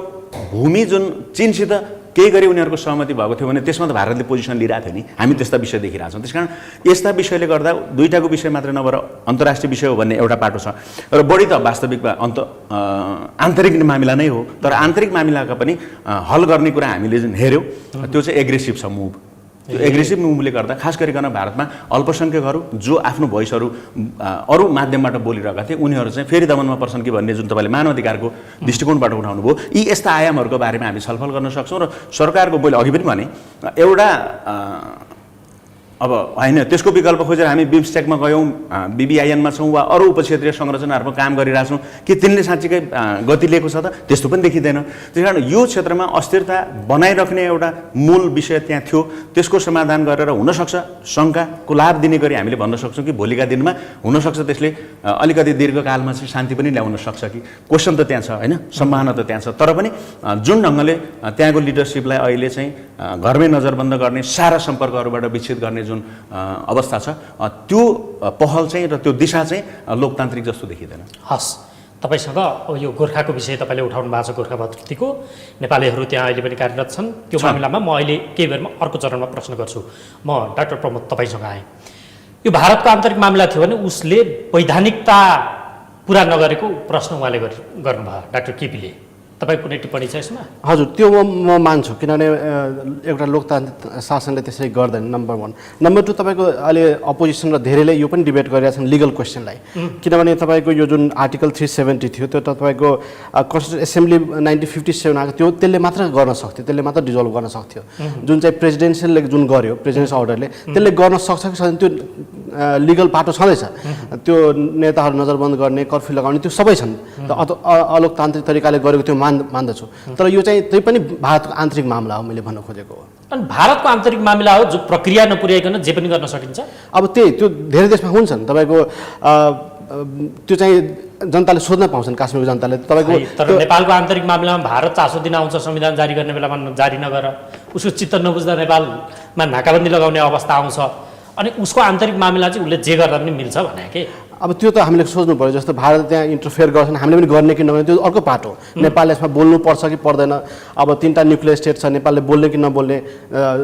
भूमि जुन चीनसित केही गरी उनीहरूको सहमति भएको थियो भने त्यसमा त भारतले पोजिसन लिइरहेको थियो नि। हामी त्यस्ता विषय देखिरहेछौँ। त्यस कारण यस्ता विषयले गर्दा दुईटाको विषय मात्रै नभएर अन्तर्राष्ट्रिय विषय हो भन्ने एउटा पाटो छ। र बढी त वास्तविकमा आन्तरिक मामिला नै हो, तर आन्तरिक मामिलाका पनि हल गर्ने कुरा हामीले जुन हेऱ्यौँ त्यो चाहिँ एग्रेसिभ छ मुभ। त्यो एग्रेसिभ मुभले गर्दा खास गरिकन भारतमा अल्पसङ्ख्यकहरू जो आफ्नो भोइसहरू अरू माध्यमबाट बोलिरहेका थिए उनीहरू चाहिँ फेरि दमनमा पर्छन् कि भन्ने जुन तपाईँले मानव अधिकारको दृष्टिकोणबाट उठाउनु भयो, यी यस्ता आयामहरूको बारेमा हामी छलफल गर्न सक्छौँ। र सरकारको मैले अघि पनि भने एउटा अब होइन त्यसको विकल्प खोजेर हामी बिम्स्टेकमा गयौँ, बिबिआइएनमा छौँ वा अरू उपक्षेत्रीय संरचनाहरूमा काम गरिरहेछौँ कि तिनले साँच्चीकै गति लिएको छ त, त्यस्तो पनि देखिँदैन। त्यस कारण यो क्षेत्रमा अस्थिरता बनाइराख्ने एउटा मूल विषय त्यहाँ थियो, त्यसको समाधान गरेर हुनसक्छ शङ्काको लाभ दिने गरी हामीले भन्न सक्छौँ कि भोलिका दिनमा हुनसक्छ त्यसले अलिकति दीर्घकालमा चाहिँ शान्ति पनि ल्याउन सक्छ कि। क्वेसन त त्यहाँ छ होइन, सम्भावना त त्यहाँ छ। तर पनि जुन ढङ्गले त्यहाँको लिडरसिपलाई अहिले चाहिँ घरमै नजरबन्द गर्ने, सारा सम्पर्कहरूबाट विच्छेद गर्ने जुन अवस्था छ, त्यो पहल चाहिँ र त्यो दिशा चाहिँ लोकतान्त्रिक जस्तो देखिँदैन। हस्, तपाईँसँग यो गोर्खाको विषय तपाईँले उठाउनु भएको छ, गोर्खा भतृत्वको नेपालीहरू त्यहाँ अहिले पनि कार्यरत छन्, त्यो मामिलामा म अहिले केही बेरमा अर्को चरणमा प्रश्न गर्छु। म डाक्टर प्रमोद तपाईँसँग आएँ। यो भारतको आन्तरिक मामिला थियो भने उसले वैधानिकता पुरा नगरेको प्रश्न उहाँले गर्नुभयो डाक्टर केपीले, तपाईँ कुनै टिप्पणी छ यसमा? हजुर, त्यो म मान्छु, किनभने एउटा लोकतान्त्रिक शासनले त्यसरी गर्दैन, नम्बर 1। नम्बर 2, तपाईँको अहिले अपोजिसन र धेरैले यो पनि डिबेट गरिरहेछन् लिगल क्वेसनलाई, किनभने तपाईँको यो जुन आर्टिकल 370 थियो त्यो त तपाईँको कन्स्टिट्युसन एसेम्ब्ली 1957 आएको थियो, त्यसले मात्र गर्न सक्थ्यो, त्यसले मात्र डिजल्भ गर्न सक्थ्यो। जुन चाहिँ प्रेसिडेन्सियलले जुन गर्यो, प्रेसिडेन्सियल अर्डरले, त्यसले गर्न सक्छ कि सक्दैन त्यो लिगल बाटो छँदैछ। त्यो नेताहरू नजरबन्द गर्ने, कर्फ्यू लगाउने, त्यो सबै छन्। अलोकतान्त्रिक तरिकाले गरेको त्यो मान्दछु। तर यो चाहिँ त्यही पनि भारतको आन्तरिक मामला हो, मैले भन्न खोजेको हो। अनि भारतको आन्तरिक मामला हो जो प्रक्रिया नपुर्याइकन जे पनि गर्न सकिन्छ। अब त्यो धेरै देशमा हुन्छन्, तपाईँको त्यो चाहिँ जनताले सोध्न पाउँछन्, काश्मीरको जनताले। तपाईँको तर नेपालको आन्तरिक मामिलामा भारत चासो दिन आउँछ, संविधान जारी गर्ने बेलामा जारी नगर, उसको चित्त नबुझ्दा नेपालमा नाकाबन्दी लगाउने अवस्था आउँछ, अनि उसको आन्तरिक मामिला चाहिँ उसले जे गर्दा पनि मिल्छ भने के? अब त्यो त हामीले सोच्नु पऱ्यो। जस्तो भारत त्यहाँ इन्टरफेयर गर्छन्, हामीले पनि गर्ने कि नगर्ने त्यो अर्को पाटो। नेपालले यसमा बोल्नु पर्छ कि पर्दैन? अब 3टा न्युक्लियर स्टेट छ, नेपालले बोल्ने कि नबोल्ने?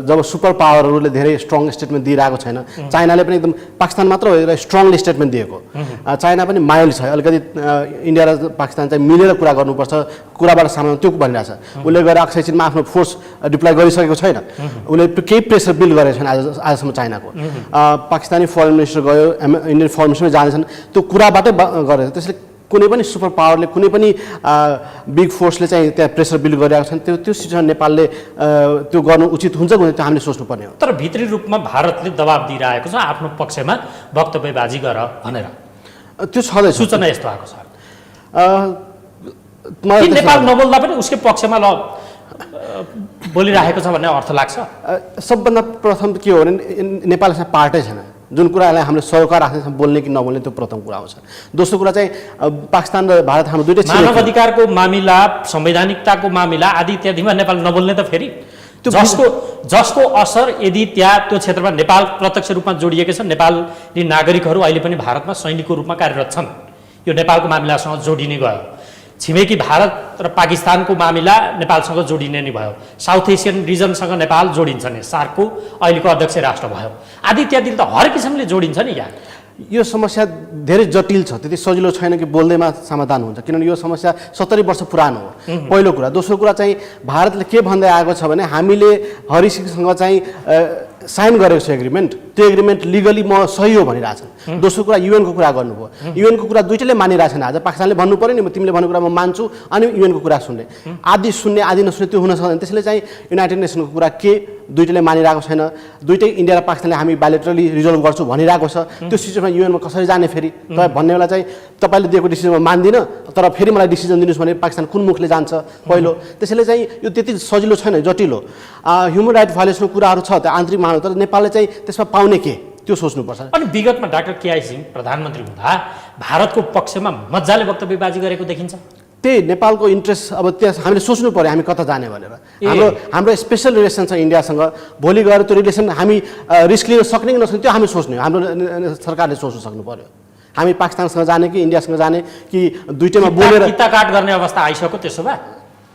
जब सुपर पावरहरूले धेरै स्ट्रङ स्टेटमेन्ट दिइरहेको छैन, चाइनाले पनि एकदम पाकिस्तान मात्र एउटा स्ट्रङली स्टेटमेन्ट दिएको, चाइना पनि माइल्ड छ, अलिकति इन्डिया र पाकिस्तान चाहिँ मिलेर कुरा गर्नुपर्छ, कुराबाट सामान त्यो भनिरहेछ। उसले गएर अक्साई चीनमा आफ्नो फोर्स डिप्लोय गरिसकेको छैन, उसले केही प्रेसर बिल्ड गरेको छैन आजसम्म चाइनाको। पाकिस्तानी फरेन मिनिस्टर गयो, इन्डियन फरेन मिनिस्टर जानेछन्, त्यो कुराबाटै गरेछ। त्यसले कुनै पनि सुपर पावरले, कुनै पनि बिग फोर्सले चाहिँ त्यहाँ प्रेसर बिल्ड गरिरहेको छन्, त्यो सिचुएसन नेपालले त्यो गर्नु उचित हुन्छ कि त्यो हामीले सोच्नुपर्ने हो। तर भित्री रूपमा भारतले दबाब दिइरहेको छ आफ्नो पक्षमा वक्तव्यबाजी गर भनेर, त्यो छँदैछ, सूचना यस्तो आएको छ। नेपाल नबोल्दा पनि उसकै पक्षमा बोलिरहेको छ भन्ने अर्थ लाग्छ। सबभन्दा प्रथम के हो भने नेपालसँग पार्टै छैन, जुन कुरालाई हामीले सरकार आफ्नो बोल्ने कि नबोल्ने त्यो प्रथम कुरा आउँछ। दोस्रो कुरा चाहिँ पाकिस्तान र भारत हाम्रो दुईटै मानव अधिकारको मामिला, संवैधानिकताको मामिला आदि इत्यादिमा नेपाल नबोल्ने त फेरि जसको असर यदि त्यहाँ त्यो क्षेत्रमा नेपाल प्रत्यक्ष रूपमा जोडिएकै छ, नेपाली नागरिकहरू अहिले पनि भारतमा सैनिकको रूपमा कार्यरत छन्, यो नेपालको मामिलासँग जोडिने गयो। छिमेकी भारत र पाकिस्तानको मामिला नेपालसँग जोडिने नै भयो। साउथ एसियन रिजनसँग नेपाल जोडिन्छ नि, सार्कको अहिलेको अध्यक्ष राष्ट्र भयो आदि इत्यादि त हर किसिमले जोडिन्छ नि। यहाँ यो समस्या धेरै जटिल छ, त्यति सजिलो छैन कि बोल्दैमा समाधान हुन्छ, किनभने यो समस्या 70 वर्ष पुरानो हो, पहिलो कुरा। दोस्रो कुरा चाहिँ भारतले के भन्दै आएको छ भने हामीले हरिसिंहसँग चाहिँ साइन गरेको छ एग्रिमेन्ट, त्यो एग्रिमेन्ट लिगली म सही हो भनिरहेछन्। दोस्रो कुरा युएनको कुरा गर्नुभयो, युएनको कुरा दुईटैले मानिरहेछन्। आज पाकिस्तानले भन्नु पऱ्यो नि तिमीले भन्ने कुरा म मान्छु अनि युएनको कुरा सुन्ने, आदि सुन्ने आदि नसुन्ने त्यो हुन सक्दैन। त्यसैले चाहिँ युनाइटेड नेसनको कुरा के दुईटैले मानिरहेको छैन, दुईटै इन्डिया र पाकिस्तानले हामी बायोलेटरली रिजल्भ गर्छु भनिरहेको छ। त्यो सिचुएसनमा युएनमा कसरी जाने फेरि तपाईँ भन्ने बेला चाहिँ तपाईँले दिएको डिसिजनमा मान्दिनँ तर फेरि मलाई डिसिजन दिनुहोस् भने पाकिस्तान कुन मुखले जान्छ पहिलो। त्यसैले चाहिँ यो त्यति सजिलो छैन, जटिल हो। ह्युमन राइट भायोलेसनको कुराहरू छ त्यो आन्तरिक मानव, तर नेपालले चाहिँ त्यसमा पाउने के त्यो सोच्नुपर्छ। अनि विगतमा डाक्टर केआई सिंह प्रधानमन्त्री हुँदा भारतको पक्षमा मजाले वक्तव्यबाजी गरेको देखिन्छ। त्यही नेपालको इन्ट्रेस्ट अब त्यस हामीले सोच्नु पऱ्यो हामी कता जाने भनेर। हाम्रो स्पेसल रिलेसन छ इन्डियासँग, भोलि गएर त्यो रिलेसन हामी रिस्क लिन सक्ने कि नसक्ने त्यो हामी सोच्ने, हाम्रो सरकारले सोच्नु सक्नु पऱ्यो। हामी पाकिस्तानसँग जाने कि इन्डियासँग जाने कि दुईटैमा बोलेर किताकाट गर्ने अवस्था आइसक्यो। त्यसो भए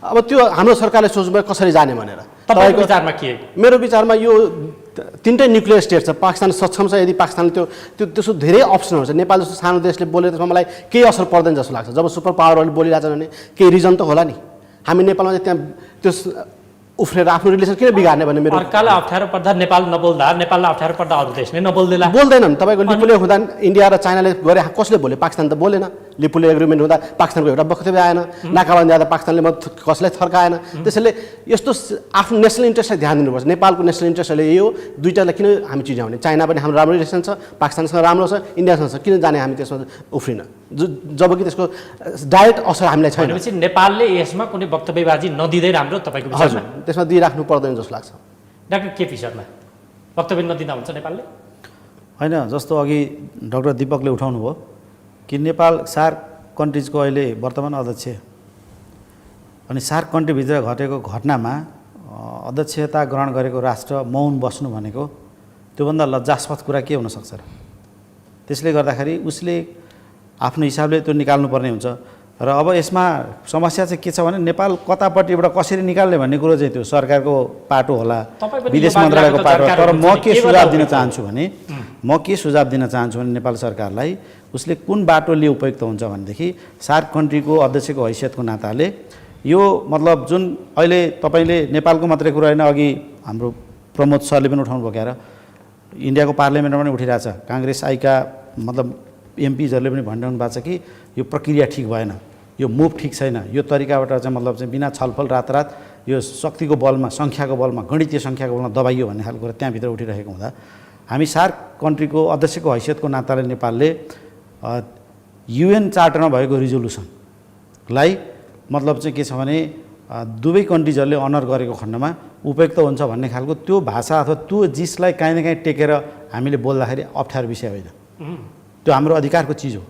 अब त्यो हाम्रो सरकारले सोच्नु कसरी जाने भनेर। तपाईँको विचारमा के? मेरो विचारमा यो तिनटै न्युक्लियर स्टेट छ, पाकिस्तान सक्षम छ। यदि पाकिस्तानले त्यसो धेरै अप्सनहरू छ, नेपाल जस्तो सानो देशले बोले त्यसमा मलाई केही असर पर्दैन जस्तो लाग्छ। जब सुपर पावरहरूले बोलिरहेछन् भने केही रिजन त होला नि। हामी नेपालमा चाहिँ त्यहाँ त्यो उफ्रेर आफ्नो रिलेसन किन बिगार्ने भन्ने मेरो। अर्कालाई अप्ठ्यारो पर्दा नेपाल नबोल्दा, नेपाललाई अप्ठ्यारो पर्दा अरू देशले नबोल्दैला, बोल्दैनन्। तपाईँको लिपुले हुँदा इन्डिया र चाइनाले गरे कसले बोले? पाकिस्तान त बोलेन। लिपुले एग्रिमेन्ट हुँदा पाकिस्तानको एउटा वक्तव्य आएन, नाकाबन्दी आउँदा पाकिस्तानले कसैलाई थर्काएन। त्यसैले यस्तो आफ्नो नेसनल इन्ट्रेस्टलाई ध्यान दिनुपर्छ। नेपालको नेसनल इन्ट्रेस्टले यही हो, दुईटालाई किन हामी चिनाउने? चाइना पनि हाम्रो राम्रो रिलेसन छ, पाकिस्तानसँग राम्रो छ, इन्डियासँग छ, किन जाने हामी त्यसमा उफ्रिन जबकि त्यसको डाइरेक्ट असर हामीलाई छैन। भनेपछि नेपालले यसमा कुनै वक्तव्यबाजी नदिँदै राम्रो तपाईँको विचारमा? त्यसमा दिइराख्नु पर्दैन जस्तो लाग्छ। डाक्टर केपी शर्मा, वक्तव्य नदिँदा हुन्छ नेपालले? होइन, जस्तो अघि डाक्टर दीपकले उठाउनु भयो कि नेपाल सार्क कन्ट्रिजको अहिले वर्तमान अध्यक्ष, अनि सार्क कन्ट्रीभित्र घटेको घटनामा अध्यक्षता ग्रहण गरेको राष्ट्र मौन बस्नु भनेको त्योभन्दा लज्जास्पद कुरा के हुनसक्छ र? त्यसले गर्दाखेरि उसले आफ्नो हिसाबले त्यो निकाल्नुपर्ने हुन्छ। र अब यसमा समस्या चाहिँ के छ भने नेपाल कतापट्टिबाट कसरी निकाल्ने भन्ने कुरो चाहिँ त्यो सरकारको पाटो होला, विदेश मन्त्रालयको पाटो होला। तर म के सुझाव दिन चाहन्छु भने नेपाल सरकारलाई उसले कुन बाटोले उपयुक्त हुन्छ भनेदेखि सार्क कन्ट्रीको अध्यक्षको हैसियतको नाताले यो मतलब जुन अहिले तपाईँले नेपालको मात्रै कुरा होइन, अघि हाम्रो प्रमोद सरले पनि उठाउनु भयो क्यार, इन्डियाको पार्लियामेन्टमा पनि उठिरहेछ, काङ्ग्रेस आइका मतलब एमपिजहरूले पनि भनिरहनु भएको छ कि यो प्रक्रिया ठिक भएन, यो मुभ ठिक छैन, यो तरिकाबाट चाहिँ मतलब चाहिँ बिना छलफल रातरात यो शक्तिको बलमा, सङ्ख्याको बलमा, गणितीय सङ्ख्याको बलमा दबाइयो भन्ने खालको कुरा त्यहाँभित्र उठिरहेको हुँदा हामी सार्क कन्ट्रीको अध्यक्षको हैसियतको नाताले नेपालले युएन चार्टरमा भएको रिजोल्युसनलाई मतलब चाहिँ के छ भने दुवै कन्ट्रिजहरूले अनर गरेको खण्डमा उपयुक्त हुन्छ भन्ने खालको त्यो भाषा अथवा त्यो जिसलाई काहीँ न काहीँ टेकेर हामीले बोल्दाखेरि अप्ठ्यारो विषय होइन, त्यो हाम्रो अधिकारको चिज हो।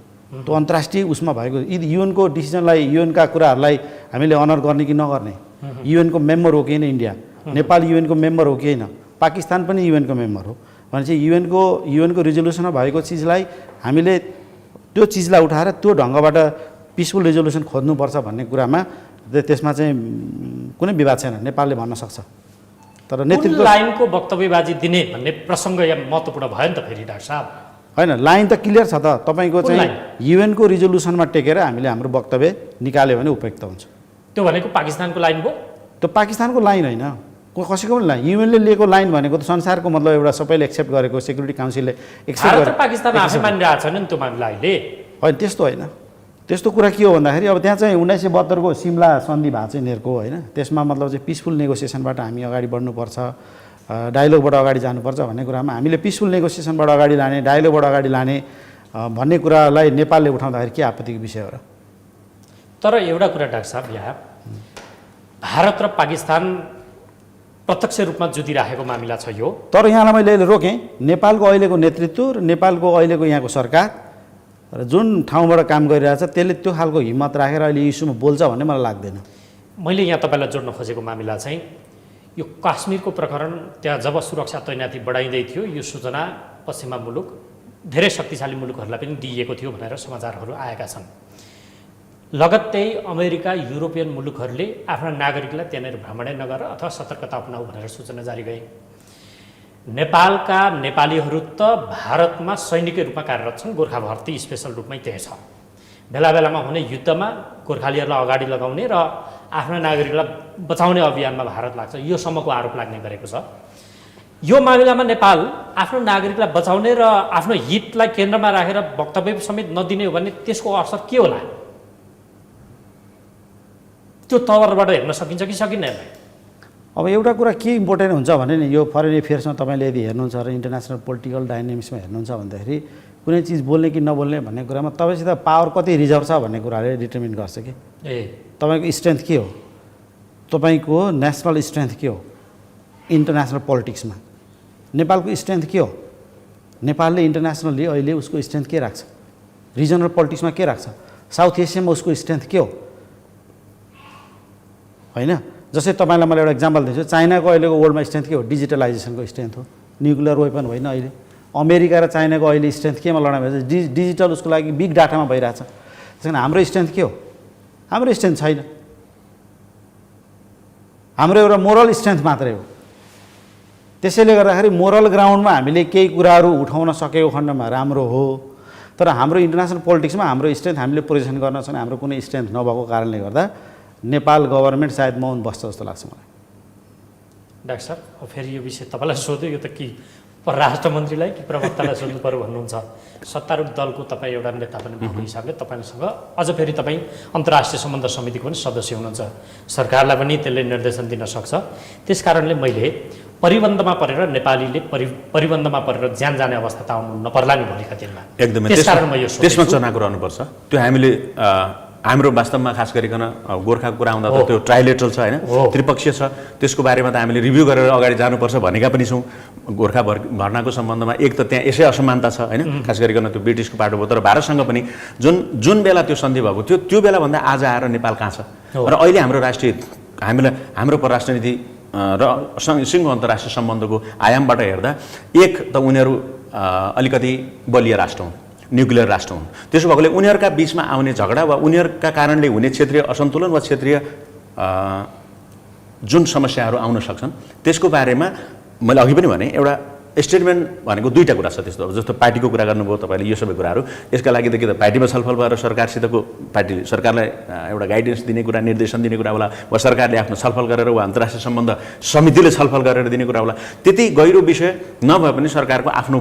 त्यो अन्तर्राष्ट्रिय उसमा भएको युएनको डिसिजनलाई, युएनका कुराहरूलाई हामीले अनर गर्ने कि नगर्ने? युएनको मेम्बर हो कि होइन इन्डिया? नेपाल युएनको मेम्बर हो कि होइन? पाकिस्तान पनि युएनको मेम्बर हो भनेपछि युएनको रिजोल्युसनमा भएको चिजलाई हामीले त्यो चिजलाई उठाएर त्यो ढङ्गबाट पिसफुल रिजोल्युसन खोज्नुपर्छ भन्ने कुरामा त्यसमा चाहिँ कुनै विवाद छैन, नेपालले भन्न सक्छ। तर नेतृत्व लाइनको वक्तव्यबाजी दिने भन्ने प्रसङ्ग यहाँ महत्त्वपूर्ण भयो नि त फेरि डाक्टर साहब। होइन, लाइन त क्लियर छ त, तपाईँको चाहिँ युएनको रिजोल्युसनमा टेकेर हामीले हाम्रो वक्तव्य निकाल्यो भने उपयुक्त हुन्छ। त्यो भनेको पाकिस्तानको लाइन भयो? त्यो पाकिस्तानको लाइन होइन, कसैको पनि लाइन। युएनले लिएको लाइन भनेको त संसारको मतलब एउटा सबैले एक्सेप्ट गरेको, सेक्युरिटी काउन्सिलले एक्सेप्ट गरेको। पाकिस्तान आफै मानिरहेको छैन नि त्यो मामिला अहिले। होइन, त्यस्तो होइन। त्यस्तो कुरा के हो भन्दाखेरि अब त्यहाँ चाहिँ 1972 को सिमला सन्धि भएको चाहिँ यिनीहरूको होइन, त्यसमा मतलब चाहिँ पिसफुल नेगोसिएसनबाट हामी अगाडि बढ्नुपर्छ, डायलोगबाट अगाडि जानुपर्छ भन्ने कुरामा हामीले पिसफुल नेगोसिएसनबाट अगाडि लाने, डायलोगबाट अगाडि लाने भन्ने कुरालाई नेपालले उठाउँदाखेरि के आपत्तिको विषय हो र? तर एउटा कुरा डाक्टर साहब, यहाँ भारत र पाकिस्तान प्रत्यक्ष रूपमा जुधिराखेको मामिला छ यो। तर यहाँलाई मैले अहिले रोकेँ, नेपालको अहिलेको नेतृत्व र नेपालको अहिलेको यहाँको सरकार र जुन ठाउँबाट काम गरिरहेछ त्यसले त्यो खालको हिम्मत राखेर अहिले इस्युमा बोल्छ भन्ने मलाई लाग्दैन। मैले यहाँ तपाईँलाई जोड्न खोजेको मामिला चाहिँ यो काश्मीरको प्रकरण, त्यहाँ जब सुरक्षा तैनाती बढाइँदै थियो यो सूचना पश्चिमा मुलुक, धेरै शक्तिशाली मुलुकहरूलाई पनि दिइएको थियो भनेर समाचारहरू आएका छन्। लगत्तै अमेरिका, युरोपियन मुलुकहरूले आफ्ना नागरिकलाई त्यहाँनिर भ्रमणै नगर अथवा सतर्कता अपनाऊ भनेर सूचना जारी गरे। नेपालका नेपालीहरू त भारतमा सैनिकै रूपमा कार्यरत छन्, गोर्खा भर्ती स्पेसल रूपमै त्यही छ। बेला बेलामा हुने युद्धमा गोर्खालीहरूलाई अगाडि लगाउने र आफ्ना नागरिकलाई बचाउने अभियानमा भारत लाग्छ, यो सम्मको आरोप लाग्ने गरेको छ। यो मामिलामा नेपाल आफ्नो नागरिकलाई बचाउने र आफ्नो हितलाई केन्द्रमा राखेर वक्तव्य समेत नदिने हो भने त्यसको असर के होला? त्यो तवरबाट हेर्न सकिन्छ कि सकिँदैन? अब एउटा कुरा के इम्पोर्टेन्ट हुन्छ भने नि यो फरेन एफेयर्समा तपाईँले यदि हेर्नुहुन्छ र इन्टरनेसनल पोलिटिकल डाइनामिक्समा हेर्नुहुन्छ भन्दाखेरि कुनै चिज बोल्ने कि नबोल्ने भन्ने कुरामा तपाईँसित पावर कति रिजर्भ छ भन्ने कुराले डिटर्मिन गर्छ कि तपाईँको स्ट्रेन्थ के हो, तपाईँको नेसनल स्ट्रेन्थ के हो इन्टरनेसनल पोलिटिक्समा, नेपालको स्ट्रेन्थ के हो, नेपालले इन्टरनेसनल्ली अहिले उसको स्ट्रेन्थ के राख्छ, रिजनल पोलिटिक्समा के राख्छ, साउथ एसियामा उसको स्ट्रेन्थ के हो, होइन? जस्तै तपाईँलाई मैले एउटा इक्जाम्पल दिन्छु, चाइनाको अहिलेको वर्ल्डमा स्ट्रेन्थ के हो? डिजिटलाइजेसनको स्ट्रेन्थ हो, न्युक्लियर वेपन होइन अहिले। अमेरिका र चाइनाको अहिले स्ट्रेन्थ केमा लडाइँ भइरहेछ? डिजिटल उसको लागि बिग डाटामा भइरहेछ। त्यस कारण हाम्रो स्ट्रेन्थ के हो? हाम्रो स्ट्रेन्थ छैन, हाम्रो एउटा मोरल स्ट्रेन्थ मात्रै हो। त्यसैले गर्दाखेरि मोरल ग्राउन्डमा हामीले केही कुराहरू उठाउन सकेको खण्डमा राम्रो हो, तर हाम्रो इन्टरनेसनल पोलिटिक्समा हाम्रो स्ट्रेन्थ हामीले पोजिसन गर्न सक्ने हाम्रो कुनै स्ट्रेन्थ नभएको कारणले गर्दा नेपाल गभर्मेन्ट सायद मौन बस्छ जस्तो लाग्छ मलाई। डाक्टर साहब, अब फेरि यो विषय तपाईँलाई सोध्यो, यो त कि परराष्ट्र मन्त्रीलाई कि प्रवक्तालाई सोध्नु पर्यो भन्नुहुन्छ। सत्तारूढ दलको तपाईँ एउटा नेता पनि भएको हिसाबले तपाईँसँग अझ फेरि तपाईँ अन्तर्राष्ट्रिय सम्बन्ध समितिको पनि सदस्य हुनुहुन्छ, सरकारलाई पनि त्यसले निर्देशन दिन सक्छ। त्यस कारणले मैले परिबन्धमा परेर नेपालीले परिबन्धमा परेर ज्यान जाने अवस्था त आउनु नपर्ला नि भोलिका दिनमा। एकदमै त्यसकारण म यो त्यसमा चनाको रहनुपर्छ। त्यो हामीले हाम्रो वास्तवमा खास गरिकन गोर्खाको कुरा आउँदा त त्यो ट्राइलेटरल छ होइन, त्रिपक्षीय छ, त्यसको बारेमा त हामीले रिभ्यू गरेर अगाडि जानुपर्छ भनेका पनि छौँ। गोर्खा भर्नाको सम्बन्धमा एक त त्यहाँ यसै असमानता छ होइन, खास गरिकन त्यो ब्रिटिसको पाटो भयो, तर भारतसँग पनि जुन बेला त्यो सन्धि भएको थियो त्यो बेलाभन्दा आज आएर नेपाल कहाँ छ र अहिले हाम्रो राष्ट्रिय हाम्रो परराष्ट्र नीति र सिङ्गो अन्तर्राष्ट्रिय सम्बन्धको आयामबाट हेर्दा एक त उनीहरू अलिकति बलिया राष्ट्र हुन्, न्युक्लियर राष्ट्र हुन्। त्यसो भएकोले उनीहरूका बिचमा आउने झगडा वा उनीहरूका कारणले हुने क्षेत्रीय असन्तुलन वा क्षेत्रीय जुन समस्याहरू आउन सक्छन् त्यसको बारेमा मैले अघि पनि भने एउटा स्टेटमेन्ट भनेको दुईवटा कुरा छ त्यस्तो। जस्तो पार्टीको कुरा गर्नुभयो तपाईँले, यो सबै कुराहरू यसका लागि त के त पार्टीमा छलफल भएर सरकारसितको सरकारलाई एउटा गाइडेन्स दिने कुरा, निर्देशन दिने कुरा होला, वा सरकारले आफ्नो छलफल गरेर वा अन्तर्राष्ट्रिय सम्बन्ध समितिले छलफल गरेर दिने कुरा होला। त्यति गहिरो विषय नभए पनि सरकारको आफ्नो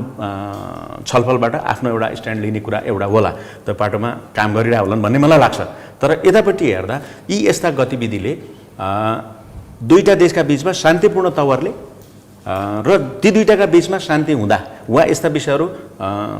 छलफलबाट आफ्नो एउटा स्ट्यान्ड लिने कुरा एउटा होला, त्यो पाटोमा काम गरिरहेको होलान् भन्ने मलाई लाग्छ। तर यतापट्टि हेर्दा यी यस्ता गतिविधिले दुईवटा देशका बिचमा शान्तिपूर्ण तवरले र ती दुईटाका बिचमा शान्ति हुँदा वा यस्ता विषयहरू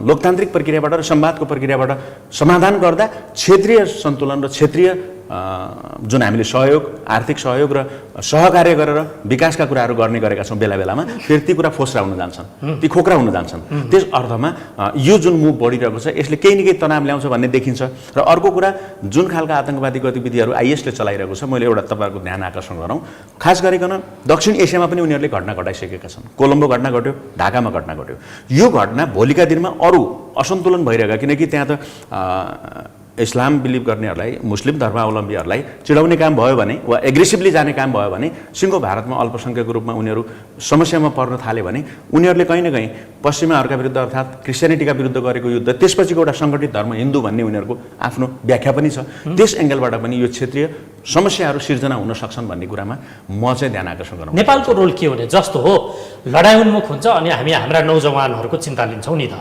लोकतान्त्रिक प्रक्रियाबाट र संवादको प्रक्रियाबाट समाधान गर्दा क्षेत्रीय सन्तुलन र क्षेत्रीय जुन हामीले सहयोग, आर्थिक सहयोग र सहकार्य गरेर विकासका कुराहरू गर्ने गरेका छौँ बेला बेलामा, फेरि ती कुरा फोस्रा हुन जान्छन्, ती खोक्रा हुन जान्छन्। त्यस अर्थमा यो जुन मुभ बढिरहेको छ यसले केही न केही तनाव ल्याउँछ भन्ने देखिन्छ। र अर्को कुरा, जुन खालका आतङ्कवादी गतिविधिहरू आइएसले चलाइरहेको छ, मैले एउटा तपाईँहरूको ध्यान आकर्षण गरौँ, खास गरिकन दक्षिण एसियामा पनि उनीहरूले घटना घटाइसकेका छन्। कोलम्बो घटना घट्यो, ढाकामा घटना घट्यो। यो घटना भोलिका दिनमा अरू असन्तुलन भइरहेका, किनकि त्यहाँ त इस्लाम बिलिभ गर्नेहरूलाई, मुस्लिम धर्मावलम्बीहरूलाई चिडाउने काम भयो भने वा एग्रेसिभली जाने काम भयो भने, सिङ्गो भारतमा अल्पसङ्ख्यकको रूपमा उनीहरू समस्यामा पर्न थाले भने उनीहरूले कहीँ न कहीँ पश्चिमाहरूका विरुद्ध अर्थात् क्रिस्चियनिटीका विरुद्ध गरेको युद्ध, त्यसपछिको एउटा सङ्गठित धर्म हिन्दू भन्ने उनीहरूको आफ्नो व्याख्या पनि छ। त्यस एङ्गलबाट पनि यो क्षेत्रीय समस्याहरू सिर्जना हुन सक्छन् भन्ने कुरामा म चाहिँ ध्यान आकर्षण गरौँ। नेपालको रोल के हुने? जस्तो हो लडाइँ उन्मुख हुन्छ अनि हामी हाम्रा नौजवानहरूको चिन्ता लिन्छौँ नि त,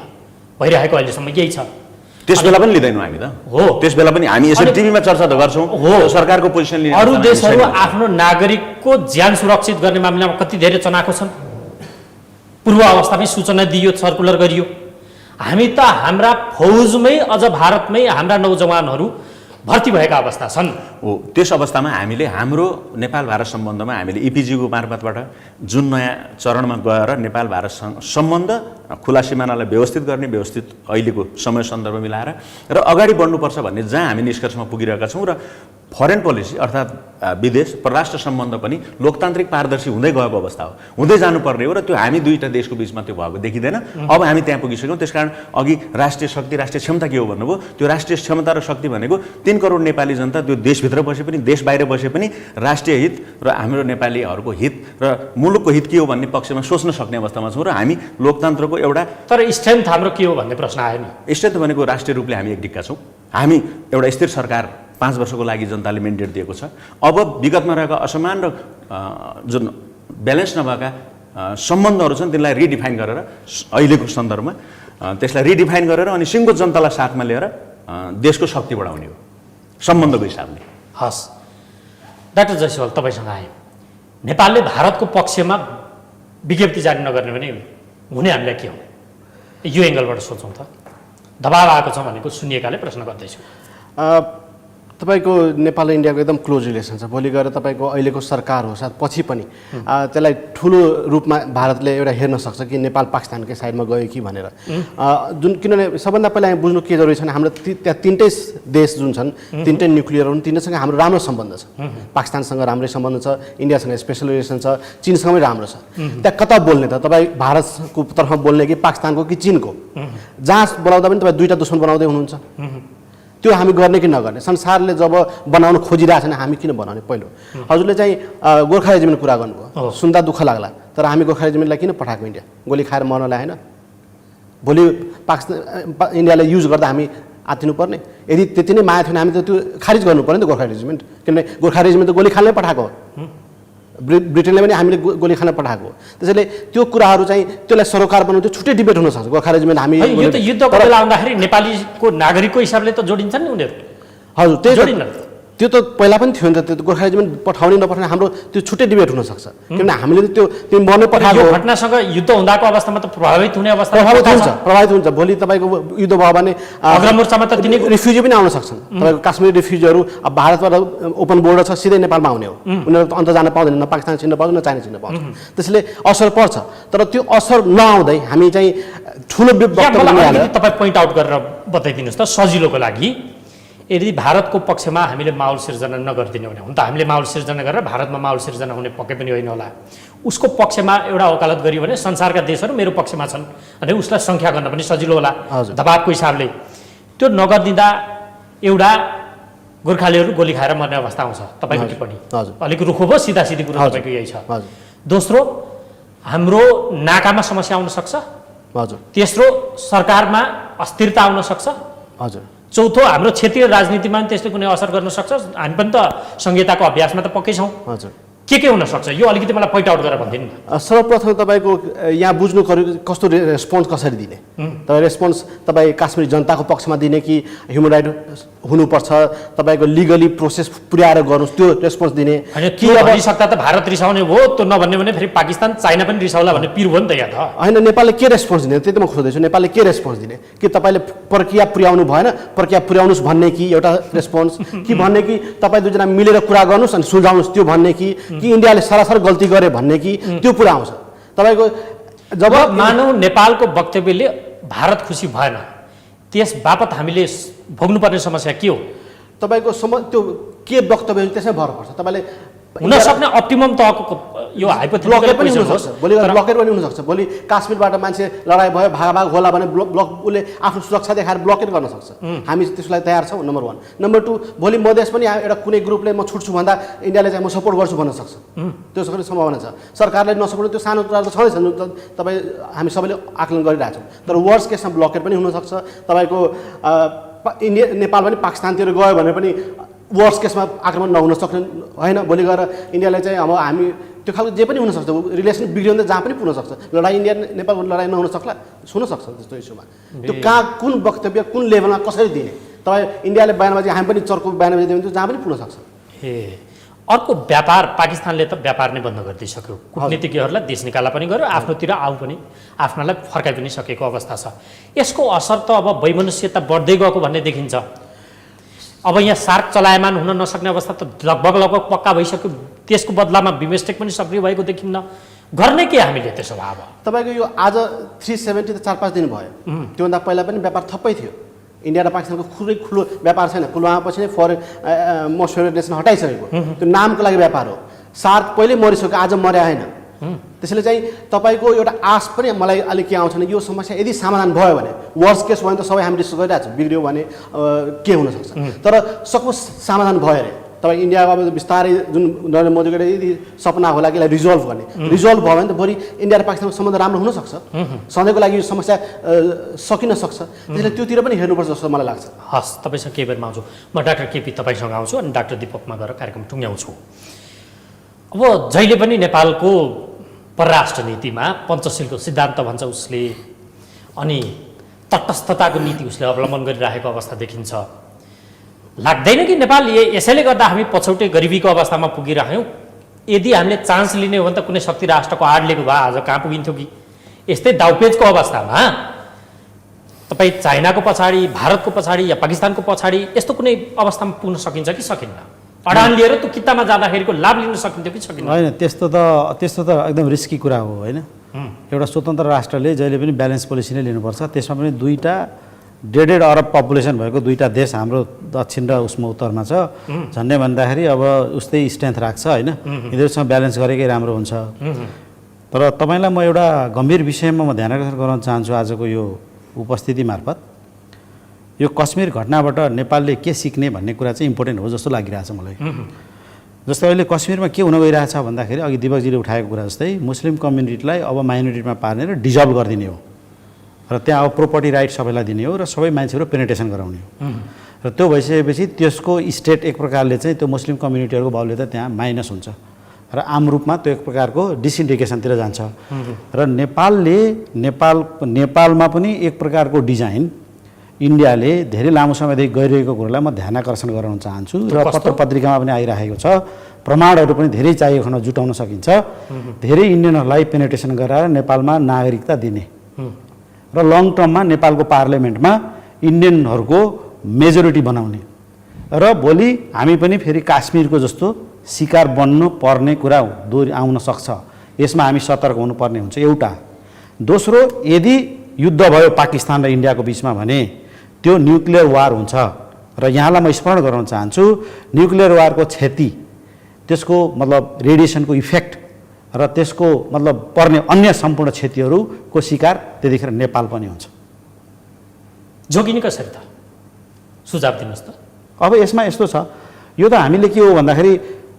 भइरहेको अहिलेसम्म यही छ। त्यस बेला पनि लिँदैनौँ हामी त हो, त्यस बेला पनि हामी यसरी टिभीमा चर्चा त गर्छौँ हो, सरकारको पोजिसन लिने। अरू देशहरू आफ्नो नागरिकको ज्यान सुरक्षित गर्ने मामिलामा कति धेरै चनाखो छन्, पूर्व अवस्थामै सूचना दिइयो, सर्कुलर गरियो। हामी त हाम्रा फौजमै अझ भारतमै हाम्रा नौजवानहरू भर्ती भएका अवस्था छन्। हो, त्यस अवस्थामा हामीले हाम्रो नेपाल भारत सम्बन्धमा हामीले इपिजीको मार्फतबाट जुन नयाँ चरणमा गएर नेपाल भारतसँग सम्बन्ध खुला सिमानालाई व्यवस्थित गर्ने, व्यवस्थित अहिलेको समय सन्दर्भ मिलाएर र अगाडि बढ्नुपर्छ भन्ने जहाँ हामी निष्कर्षमा पुगिरहेका छौँ र फरेन पोलिसी अर्थात् विदेश परराष्ट्र सम्बन्ध पनि लोकतान्त्रिक पारदर्शी हुँदै गएको अवस्था हो, हुँदै जानुपर्ने हो र त्यो हामी दुईवटा देशको बिचमा त्यो भएको देखिँदैन। अब हामी त्यहाँ पुगिसक्यौँ। त्यसकारण अघि राष्ट्रिय शक्ति राष्ट्रिय क्षमता के हो भन्नुभयो, त्यो राष्ट्रिय क्षमता र शक्ति भनेको 3 करोड नेपाली जनता त्यो देशभित्र बसे पनि देश बाहिर बसे पनि राष्ट्रिय हित र हाम्रो नेपालीहरूको हित र मुलुकको हित के हो भन्ने पक्षमा सोच्न सक्ने अवस्थामा छौँ र हामी लोकतन्त्रको एउटा तर स्ट्रेन्थ हाम्रो के हो भन्ने प्रश्न आयो नि। स्ट्रेन्थ भनेको राष्ट्रिय रूपले हामी एकडिक्का छौँ। हामी एउटा स्थिर सरकार 5 वर्षको लागि जनताले मेन्डेट दिएको छ। अब विगतमा रहेका असमान र जुन ब्यालेन्स नभएका सम्बन्धहरू छन् तिनलाई रिडिफाइन गरेर अहिलेको सन्दर्भमा त्यसलाई रिडिफाइन गरेर अनि सिङ्गो जनतालाई साथमा लिएर देशको शक्ति बढाउने हो सम्बन्धको हिसाबले। हस्, डाक्टर जयसवाल तपाईँसँग आएँ। नेपालले भारतको पक्षमा विज्ञप्ति जारी नगर्ने भने हुने हामीलाई के हो, यो एङ्गलबाट सोचौँ त। दबाब आएको छ भनेको सुनिएकाले प्रश्न गर्दैछु। तपाईँको नेपाल र इन्डियाको एकदम क्लोज रिलेसन छ। भोलि गएर तपाईँको अहिलेको सरकार हो सायद पछि पनि त्यसलाई ठुलो रूपमा भारतले एउटा हेर्न सक्छ कि नेपाल पाकिस्तानकै साइडमा गयो कि भनेर। जुन किनभने सबभन्दा पहिला यहाँ बुझ्नु के जरुरी छ भने हाम्रो त्यहाँ 3टै देश जुन छन्, 3टै न्युक्लियर हुन्, तिनीसँग हाम्रो राम्रो सम्बन्ध छ। पाकिस्तानसँग राम्रै सम्बन्ध छ, इन्डियासँग स्पेसल रिलेसन छ, चीनसँग पनि राम्रो छ। त्यहाँ कता बोल्ने त, तपाईँ भारतको तर्फमा बोल्ने कि पाकिस्तानको कि चीनको? जहाँ बोलाउँदा पनि तपाईँ दुईवटा दुश्मन बनाउँदै हुनुहुन्छ। त्यो हामी गर्ने कि नगर्ने? संसारले जब बनाउन खोजिरहेको छैन हामी किन बनाउने? पहिलो हजुरले चाहिँ गोर्खा रेजिमेन्ट कुरा गर्नुभयो, सुन्दा दुःख लाग्ला, तर हामी गोर्खा रेजिमेन्टलाई किन पठाएको इन्डिया? गोली खाएर मर्नलाई होइन? भोलि पाकिस्तान इन्डियाले युज गर्दा हामी आत्तिनु पर्ने? यदि त्यति नै माया थिएन हामी त त्यो खारिज गर्नु पर्यो नि त गोर्खा रेजिमेन्ट। किनभने गोर्खा रेजिमेन्ट त गोली खानलाई पठाएको हो, ब्रिटेनले पनि हामीले गोली खान पठाएको। त्यसैले त्यो कुराहरू चाहिँ त्यसलाई सरोकार बनाउनु त्यो छुट्टै डिबेट हुन सक्छ। गोर्खा रेजिमेन्ट हामी यो त युद्धको बेला आउँदाखेरि नेपालीको नागरिकको हिसाबले त जोडिन्छन् नि उनीहरू। हजुर, त्यही जोडिन्न। त्यो त पहिला पनि थियो नि त। त्यो गोर्खा रेजिमेन्ट पठाउने नपठाउने हाम्रो त्यो छुट्टै डिबेट हुनसक्छ। किनभने हामीले त्यो मर्ने पठाएको यो घटनासँग युद्ध हुँदाको अवस्थामा त प्रभावित हुने अवस्था प्रभावित हुन्छ। भोलि तपाईँको युद्ध भयो भने अग्रमोर्चामा त तिनीको रिफ्युजी पनि आउन सक्छन्। तपाईँको काश्मीरी रिफ्युजीहरू अब भारतबाट ओपन बोर्डर छ, सिधै नेपालमा आउने हो। उनीहरू त अन्त जान पाउँदैन, न पाकिस्तान छिर्न पाउँदैन, न चाइना छिर्न पाउँछ। त्यसले असर पर्छ। तर त्यो असर नआउँदै हामी चाहिँ ठुलो तपाईँ पोइन्ट आउट गरेर बताइदिनुहोस् त सजिलोको लागि। यदि भारतको पक्षमा हामीले माहौल सिर्जना नगरिदिने भने, हुन त हामीले माहौल सिर्जना गरेर भारतमा माहौल सिर्जना हुने पक्कै पनि होइन होला, उसको पक्षमा एउटा वकालत गरियो भने संसारका देशहरू मेरो पक्षमा छन् अनि उसलाई सङ्ख्या गर्न पनि सजिलो होला दबावको हिसाबले। त्यो नगरिदिँदा एउटा गोर्खालीहरू गोली खाएर मर्ने अवस्था आउँछ। तपाईँको टिप्पणी अलिक रुखो भयो, सिधा सिधी कुरो तपाईँको यही छ। दोस्रो, हाम्रो नाकामा समस्या आउन सक्छ। हजुर। तेस्रो, सरकारमा अस्थिरता आउन सक्छ। हजुर। चौथो, हाम्रो क्षेत्रीय राजनीतिमा पनि त्यसले कुनै असर गर्न सक्छ। हामी पनि त संहिताको अभ्यासमा त पक्कै छौँ। हजुर। के हुन सक्छ यो अलिकति मलाई पोइन्ट आउट गरेर भनिदिनु न। सर्वप्रथम तपाईँको यहाँ बुझ्नु कस्तो रेस्पोन्स कसरी दिने? तपाईँ रेस्पोन्स तपाईँ काश्मीरी जनताको पक्षमा दिने कि ह्युमन राइट हुनुपर्छ, तपाईँको लिगली प्रोसेस पुर्याएर गर्नुहोस् त्यो रेस्पोन्स दिने? होइन, के भनिसक्दा त भारत रिसाउने भयो, त्यो नभन्ने भने फेरि पाकिस्तान चाइना पनि रिसाउला भन्ने पिर भयो नि त यहाँ त। होइन, नेपालले के रेस्पोन्स दिने त्यही त म खोज्दैछु। नेपालले के रेस्पोन्स दिने? कि तपाईँले प्रक्रिया पुर्याउनु भएन, प्रक्रिया पुर्याउनुहोस् भन्ने कि एउटा रेस्पोन्स, कि भन्ने कि तपाईँ दुईजना मिलेर कुरा गर्नुहोस् अनि सुल्झाउनुहोस् त्यो भन्ने कि इन्डियाले सरासर गल्ती गरे भन्ने कि त्यो पुरा आउँछ तपाईँको? जब मानौ नेपालको वक्तव्यले भारत खुसी भएन, त्यस बापत हामीले भोग्नुपर्ने समस्या के हो? तपाईँको त्यो के वक्तव्य त्यसमै भर पर्छ। तपाईँले हुन सक्ने अप्टिमम तहको यो ब्लकेट पनि हुनसक्छ। भोलि ब्लकेट पनि हुनसक्छ। भोलि काश्मीरबाट मान्छे लडाइँ भयो, भागाभाग होला भने उसले आफ्नो सुरक्षा देखाएर ब्लकेट गर्न सक्छ। हामी त्यसलाई तयार छौँ, नम्बर 1। नम्बर 2, भोलि मधेस पनि एउटा कुनै ग्रुपले म छुट्छु भन्दा इन्डियाले चाहिँ म सपोर्ट गर्छु भन्न सक्छ। त्यो सक्ने सम्भावना छ। सरकारले नसपोर्ट त्यो सानो कुरा त छँदैछ, तपाईँ हामी सबैले आकलन गरिरहेछौँ। तर वर्स्ट केसमा ब्लकेट पनि हुनसक्छ। तपाईँको इन्डिया नेपाल पनि पाकिस्तानतिर गयो भने पनि वर्स्ट केसमा आक्रमण नहुन सक्ने होइन। भोलि गएर इन्डियाले चाहिँ अब हामी त्यो खालको जे पनि हुनसक्छ, रिलेसन बिग्रिँदा जहाँ पनि पुग्न सक्छ। लडाइँ इन्डिया नेपालको लडाइँ नहुन सक्ला, हुन सक्छ त्यस्तो इस्युमा। त्यो कहाँ कुन वक्तव्य कुन लेभलमा कसरी दिने? तपाईँ इन्डियाले बयानबाजी हामी पनि चर्को बयानबाजी दियो भने जहाँ पनि पुग्न सक्छ। अर्को, व्यापार पाकिस्तानले त व्यापार नै बन्द गरिदिइसक्यो। कूटनीतिज्ञहरूलाई देश निकाला पनि गर्यो, आफ्नोतिर आऊ पनि आफ्नालाई फर्काइ पनि सकेको अवस्था छ। यसको असर त अब वैमनस्यता बढ्दै गएको भन्ने देखिन्छ। अब यहाँ सार्क चलायमान हुन नसक्ने अवस्था त लगभग पक्का भइसक्यो। त्यसको बदलामा बिमस्टेक पनि सक्रिय भएको देखिन्न। गर्ने के हामीले त्यसो भए अब? तपाईँको यो आज 370 त 4-5 दिन भयो। त्योभन्दा पहिला पनि व्यापार थप्पै थियो। इन्डिया र पाकिस्तानको खुलो व्यापार छैन। पुलवामा पछि नै फरेन मोस्ट फेभरेट नेसन हटाइसकेको, त्यो नामको लागि व्यापार हो। सार्क पहिल्यै मरिसक्यो, आज मर्या होइन। त्यसैले चाहिँ तपाईँको एउटा आश पनि मलाई अलिक के आउँछ भने यो समस्या यदि समाधान भयो भने, वर्स्ट केस भयो भने त सबै हामी डिस्कस गरिरहेको छौँ, बिग्रियो भने के हुनसक्छ। तर सपोज समाधान भयो अरे, तपाईँ इन्डियाको अब बिस्तारै जुन नरेन्द्र मोदीको यदि सपना होला कि यसलाई रिजल्भ गर्ने, रिजल्भ भयो भने त भोलि इन्डिया र पाकिस्तानको सम्बन्ध राम्रो हुनसक्छ। सधैँको लागि यो समस्या सकिन सक्छ। त्यसैले त्योतिर पनि हेर्नुपर्छ जस्तो मलाई लाग्छ। हस्, तपाईँसँग केही बेरमा आउँछु। म डाक्टर केपी तपाईँसँग आउँछु अनि डाक्टर दीपकमा गएर कार्यक्रम टुङ्ग्याउँछु। अब जहिले पनि नेपालको परराष्ट्र नीतिमा पञ्चशीलको सिद्धान्त भन्छ उसले, अनि तटस्थताको नीति उसले अवलम्बन गरिरहेको अवस्था देखिन्छ। लाग्दैन कि नेपाल यसैले गर्दा हामी पछौटे गरिबीको अवस्थामा पुगिरह्यौँ? यदि हामीले चान्स लिने हो भने त कुनै शक्ति राष्ट्रको आड लिएको भए आज कहाँ पुगिन्थ्यो कि? यस्तै दाउपेचको अवस्थामा तपाईँ चाइनाको पछाडि, भारतको पछाडि या पाकिस्तानको पछाडि यस्तो कुनै अवस्थामा पुग्न सकिन्छ कि सकिन्न? अडान लिएर त्यो कितामा जाँदाखेरिको लाभ लिन सकिन्थ्यो कि सकिन्न? होइन, त्यस्तो त एकदम रिस्की कुरा हो होइन। एउटा स्वतन्त्र राष्ट्रले जहिले पनि ब्यालेन्स पोलिसी नै लिनुपर्छ। त्यसमा पनि दुईटा 1.5 अरब पपुलेसन भएको दुईटा देश हाम्रो दक्षिण र उसमा उत्तरमा छ। झन्डै भन्दाखेरि अब उस्तै स्ट्रेन्थ राख्छ होइन। यिनीहरूसँग ब्यालेन्स गरेकै राम्रो हुन्छ। तर तपाईँलाई म एउटा गम्भीर विषयमा म ध्यान आकर्षण गराउन चाहन्छु आजको यो उपस्थिति मार्फत। यो कश्मीर घटनाबाट नेपालले के सिक्ने भन्ने कुरा चाहिँ इम्पोर्टेन्ट हो जस्तो लागिरहेछ मलाई। जस्तै अहिले कश्मीरमा के हुन गइरहेछ भन्दाखेरि अघि दिपकजीले उठाएको कुरा जस्तै मुस्लिम कम्युनिटीलाई अब माइनोरिटीमा पार्ने र डिजल्भ गरिदिने हो, र त्यहाँ अब प्रोपर्टी राइट सबैलाई दिने हो, र सबै मान्छेहरू पेनिट्रेसन गराउने हो। र त्यो भइसकेपछि त्यसको स्टेट एक प्रकारले चाहिँ त्यो मुस्लिम कम्युनिटीहरूको बाहुल्यता त्यहाँ माइनस हुन्छ र आम रूपमा त्यो एक प्रकारको डिसइन्टिग्रेसनतिर जान्छ। र नेपालमा पनि एक प्रकारको डिजाइन इन्डियाले धेरै लामो समयदेखि गरिरहेको कुरालाई म ध्यान आकर्षण गराउन चाहन्छु र पत्र पत्रिकामा पनि आइरहेको छ। प्रमाणहरू पनि धेरै चाहिएको खण्ड जुटाउन सकिन्छ। धेरै इन्डियनहरूलाई पेनिट्रेसन गराएर नेपालमा नागरिकता दिने र लङ टर्ममा नेपालको पार्लियामेन्टमा इन्डियनहरूको मेजोरिटी बनाउने र भोलि हामी पनि फेरि काश्मीरको जस्तो शिकार बन्नु पर्ने कुरा आउन सक्छ। यसमा हामी सतर्क हुनुपर्ने हुन्छ एउटा। दोस्रो, यदि युद्ध भयो पाकिस्तान र इन्डियाको बिचमा भने त्यो न्युक्लियर वार हुन्छ र यहाँलाई म स्मरण गराउन चाहन्छु न्युक्लियर वारको क्षति, त्यसको मतलब रेडिएसनको इफेक्ट र त्यसको मतलब पर्ने अन्य सम्पूर्ण क्षतिहरूको शिकार त्यतिखेर नेपाल पनि हुन्छ। जोगिने कसरी त? सुझाव दिनुहोस् त। अब यसमा यस्तो छ, यो त हामीले के हो भन्दाखेरि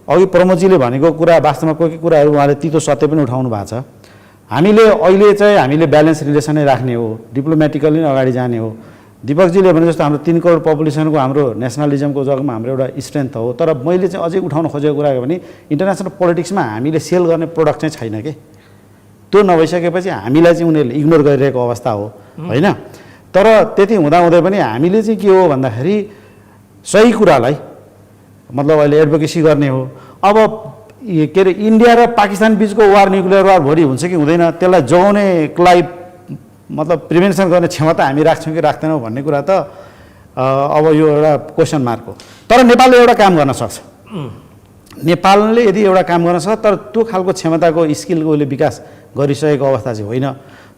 अघि प्रमोदजीले भनेको कुरा वास्तवमा कोही कुराहरू उहाँले तितो सत्य पनि उठाउनु भएको छ। अहिले हामीले ब्यालेन्स रिलेसनै राख्ने हो, डिप्लोमेटिकली नै अगाडि जाने हो। दिपकजीले भने जस्तो हाम्रो 3 करोड पपुलेसनको हाम्रो नेसनलिजमको जग्गामा हाम्रो एउटा स्ट्रेन्थ हो। तर मैले चाहिँ अझै उठाउन खोजेको कुरा हो भने इन्टरनेसनल पोलिटिक्समा हामीले सेल गर्ने प्रोडक्ट चाहिँ छैन के। त्यो नभइसकेपछि हामीलाई चाहिँ उनीहरूले इग्नोर गरिरहेको अवस्था हो होइन। तर त्यति हुँदाहुँदै पनि हामीले चाहिँ के हो भन्दाखेरि सही कुरालाई मतलब अहिले एडभोकेसी गर्ने हो। अब के अरे इन्डिया र पाकिस्तान बिचको वार, न्युक्लियर वार भोलि हुन्छ कि हुँदैन, त्यसलाई जोगाउनेलाई मतलब प्रिभेन्सन गर्ने क्षमता हामी राख्छौँ कि राख्दैनौँ भन्ने कुरा त अब यो एउटा क्वेसन मार्क हो। तर नेपालले एउटा काम गर्न सक्छ। नेपालले यदि एउटा काम गर्न सक्छ, तर त्यो खालको क्षमताको स्किलको उसले विकास गरिसकेको अवस्था चाहिँ होइन।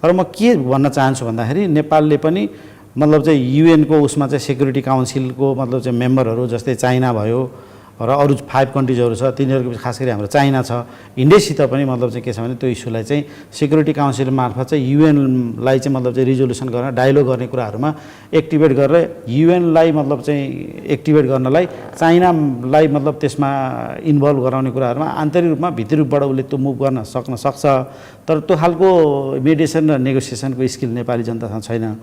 तर म के भन्न चाहन्छु भन्दाखेरि नेपालले पनि मतलब चाहिँ युएनको उसमा चाहिँ सेक्युरिटी काउन्सिलको मतलब चाहिँ मेम्बरहरू जस्तै चाइना भयो र अरू 5 कन्ट्रिजहरू छ, तिनीहरूको खास गरी हाम्रो चाइना छ, इन्डियासित पनि मतलब चाहिँ के छ भने त्यो इस्युलाई चाहिँ सेक्युरिटी काउन्सिल मार्फत चाहिँ युएनलाई चाहिँ मतलब चाहिँ रिजोल्युसन गर्न, डायलोग गर्ने कुराहरूमा एक्टिभेट गरेर युएनलाई मतलब चाहिँ एक्टिभेट गर्नलाई चाइनालाई मतलब त्यसमा इन्भल्भ गराउने कुराहरूमा आन्तरिक रूपमा भित्री रूपबाट उसले त्यो मुभ गर्न सक्छ। तर त्यो खालको मेडिएसन र नेगोसिएसनको स्किल नेपाली जनतासँग छैन।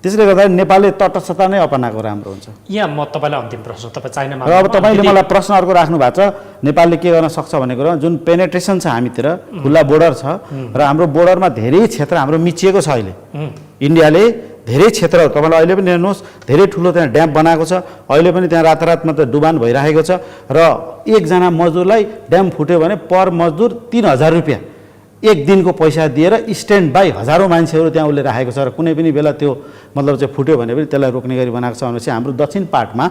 त्यसले गर्दा नेपालले तटस्थता नै अपनाएको राम्रो हुन्छ। यहाँ म तपाईँलाई अन्तिम प्रश्न, तपाईँ चाइनामा अब तपाईँले मलाई प्रश्न अर्को राख्नु भएको छ, नेपालले के गर्न सक्छ भन्ने कुरा। जुन पेनेट्रेसन छ हामीतिर, खुल्ला बोर्डर छ र हाम्रो बोर्डरमा धेरै क्षेत्र हाम्रो मिचिएको छ। अहिले इन्डियाले धेरै क्षेत्रहरू तपाईँलाई अहिले पनि हेर्नुहोस्, धेरै ठुलो त्यहाँ ड्याम बनाएको छ। अहिले पनि त्यहाँ रातारातमा त डुबान भइरहेको छ र एकजना मजदुरलाई ड्याम फुट्यो भने पर मजदुर 3000 रुपियाँ एक दिनको पैसा दिएर स्ट्यान्ड बाई हजारौँ मान्छेहरू त्यहाँ उसले राखेको छ र कुनै पनि बेला त्यो मतलब चाहिँ फुट्यो भने पनि त्यसलाई रोक्ने गरी बनाएको छ भनेपछि हाम्रो दक्षिण पार्टमा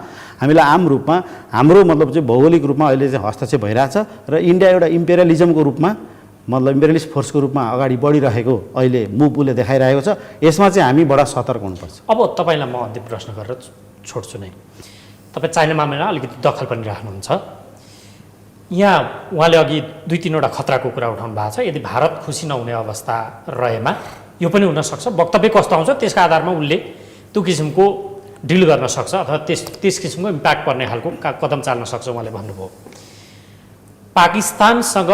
हामीलाई आम रूपमा हाम्रो मतलब चाहिँ भौगोलिक रूपमा अहिले चाहिँ हस्तक्षेप भइरहेछ र इन्डिया एउटा इम्पेरियलिजमको रूपमा मतलब इम्पेरियलिस्ट फोर्सको रूपमा अगाडि बढिरहेको अहिले मुभ उसले देखाइरहेको छ। यसमा चाहिँ हामी बडा सतर्क हुनुपर्छ। अब तपाईँलाई म अन्तिम प्रश्न गरेर छोड्छु नै। तपाईँ चाइना मामिलामा अलिकति दखल पनि राख्नुहुन्छ। यहाँ उहाँले अघि 2-3वटा खतराको कुरा उठाउनु भएको छ। यदि भारत खुसी नहुने अवस्था रहेमा यो पनि हुनसक्छ, वक्तव्य कस्तो आउँछ त्यसका आधारमा उसले त्यो किसिमको डिल गर्न सक्छ अथवा त्यस किसिमको इम्प्याक्ट पर्ने खालको कदम चाल्न सक्छ उहाँले भन्नुभयो। पाकिस्तानसँग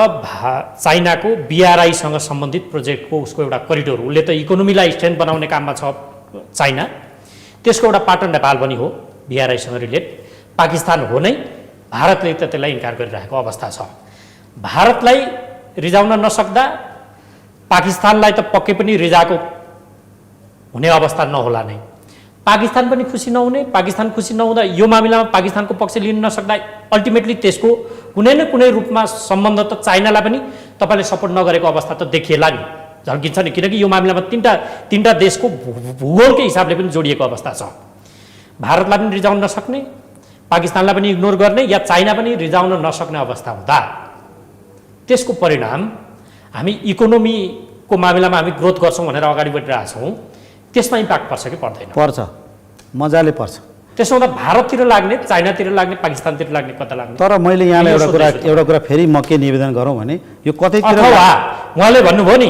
चाइनाको BRI-सँग सम्बन्धित प्रोजेक्टको उसको एउटा करिडोर, उसले त इकोनोमीलाई स्ट्रेन्थ बनाउने काममा छ चाइना, त्यसको एउटा पार्टनर नेपाल पनि हो BRI-सँग रिलेट। पाकिस्तान हो नै, भारतले त त्यसलाई इन्कार गरिरहेको अवस्था छ। भारतलाई रिजाउन नसक्दा पाकिस्तानलाई त पक्कै पनि रिजाएको हुने अवस्था नहोला नै। पाकिस्तान पनि खुसी नहुने, पाकिस्तान खुसी नहुँदा यो मामिलामा पाकिस्तानको पक्ष लिन नसक्दा अल्टिमेटली त्यसको कुनै न कुनै रूपमा सम्बन्ध त चाइनालाई पनि तपाईँले सपोर्ट नगरेको अवस्था त देखिएला नि, झल्किन्छ नि। किनकि यो मामिलामा तीनटा देशको भूगोलकै हिसाबले पनि जोडिएको अवस्था छ। भारतलाई पनि रिजाउन नसक्ने, पाकिस्तानलाई पनि इग्नोर गर्ने या चाइना पनि रिजाउन नसक्ने अवस्था हुँदा त्यसको परिणाम हामी इकोनोमीको मामिलामा हामी ग्रोथ गर्छौँ भनेर अगाडि बढिरहेछौँ, त्यसमा इम्प्याक्ट पर्छ कि पर्दैन? पर्छ, मजाले पर्छ। त्यसो हुँदा भारततिर लाग्ने, चाइनातिर लाग्ने, पाकिस्तानतिर लाग्ने, कता लाग्ने? तर मैले यहाँलाई एउटा कुरा फेरि म के निवेदन गरौँ भने यो कतैतिर अथवा उहाँले भन्नुभयो नि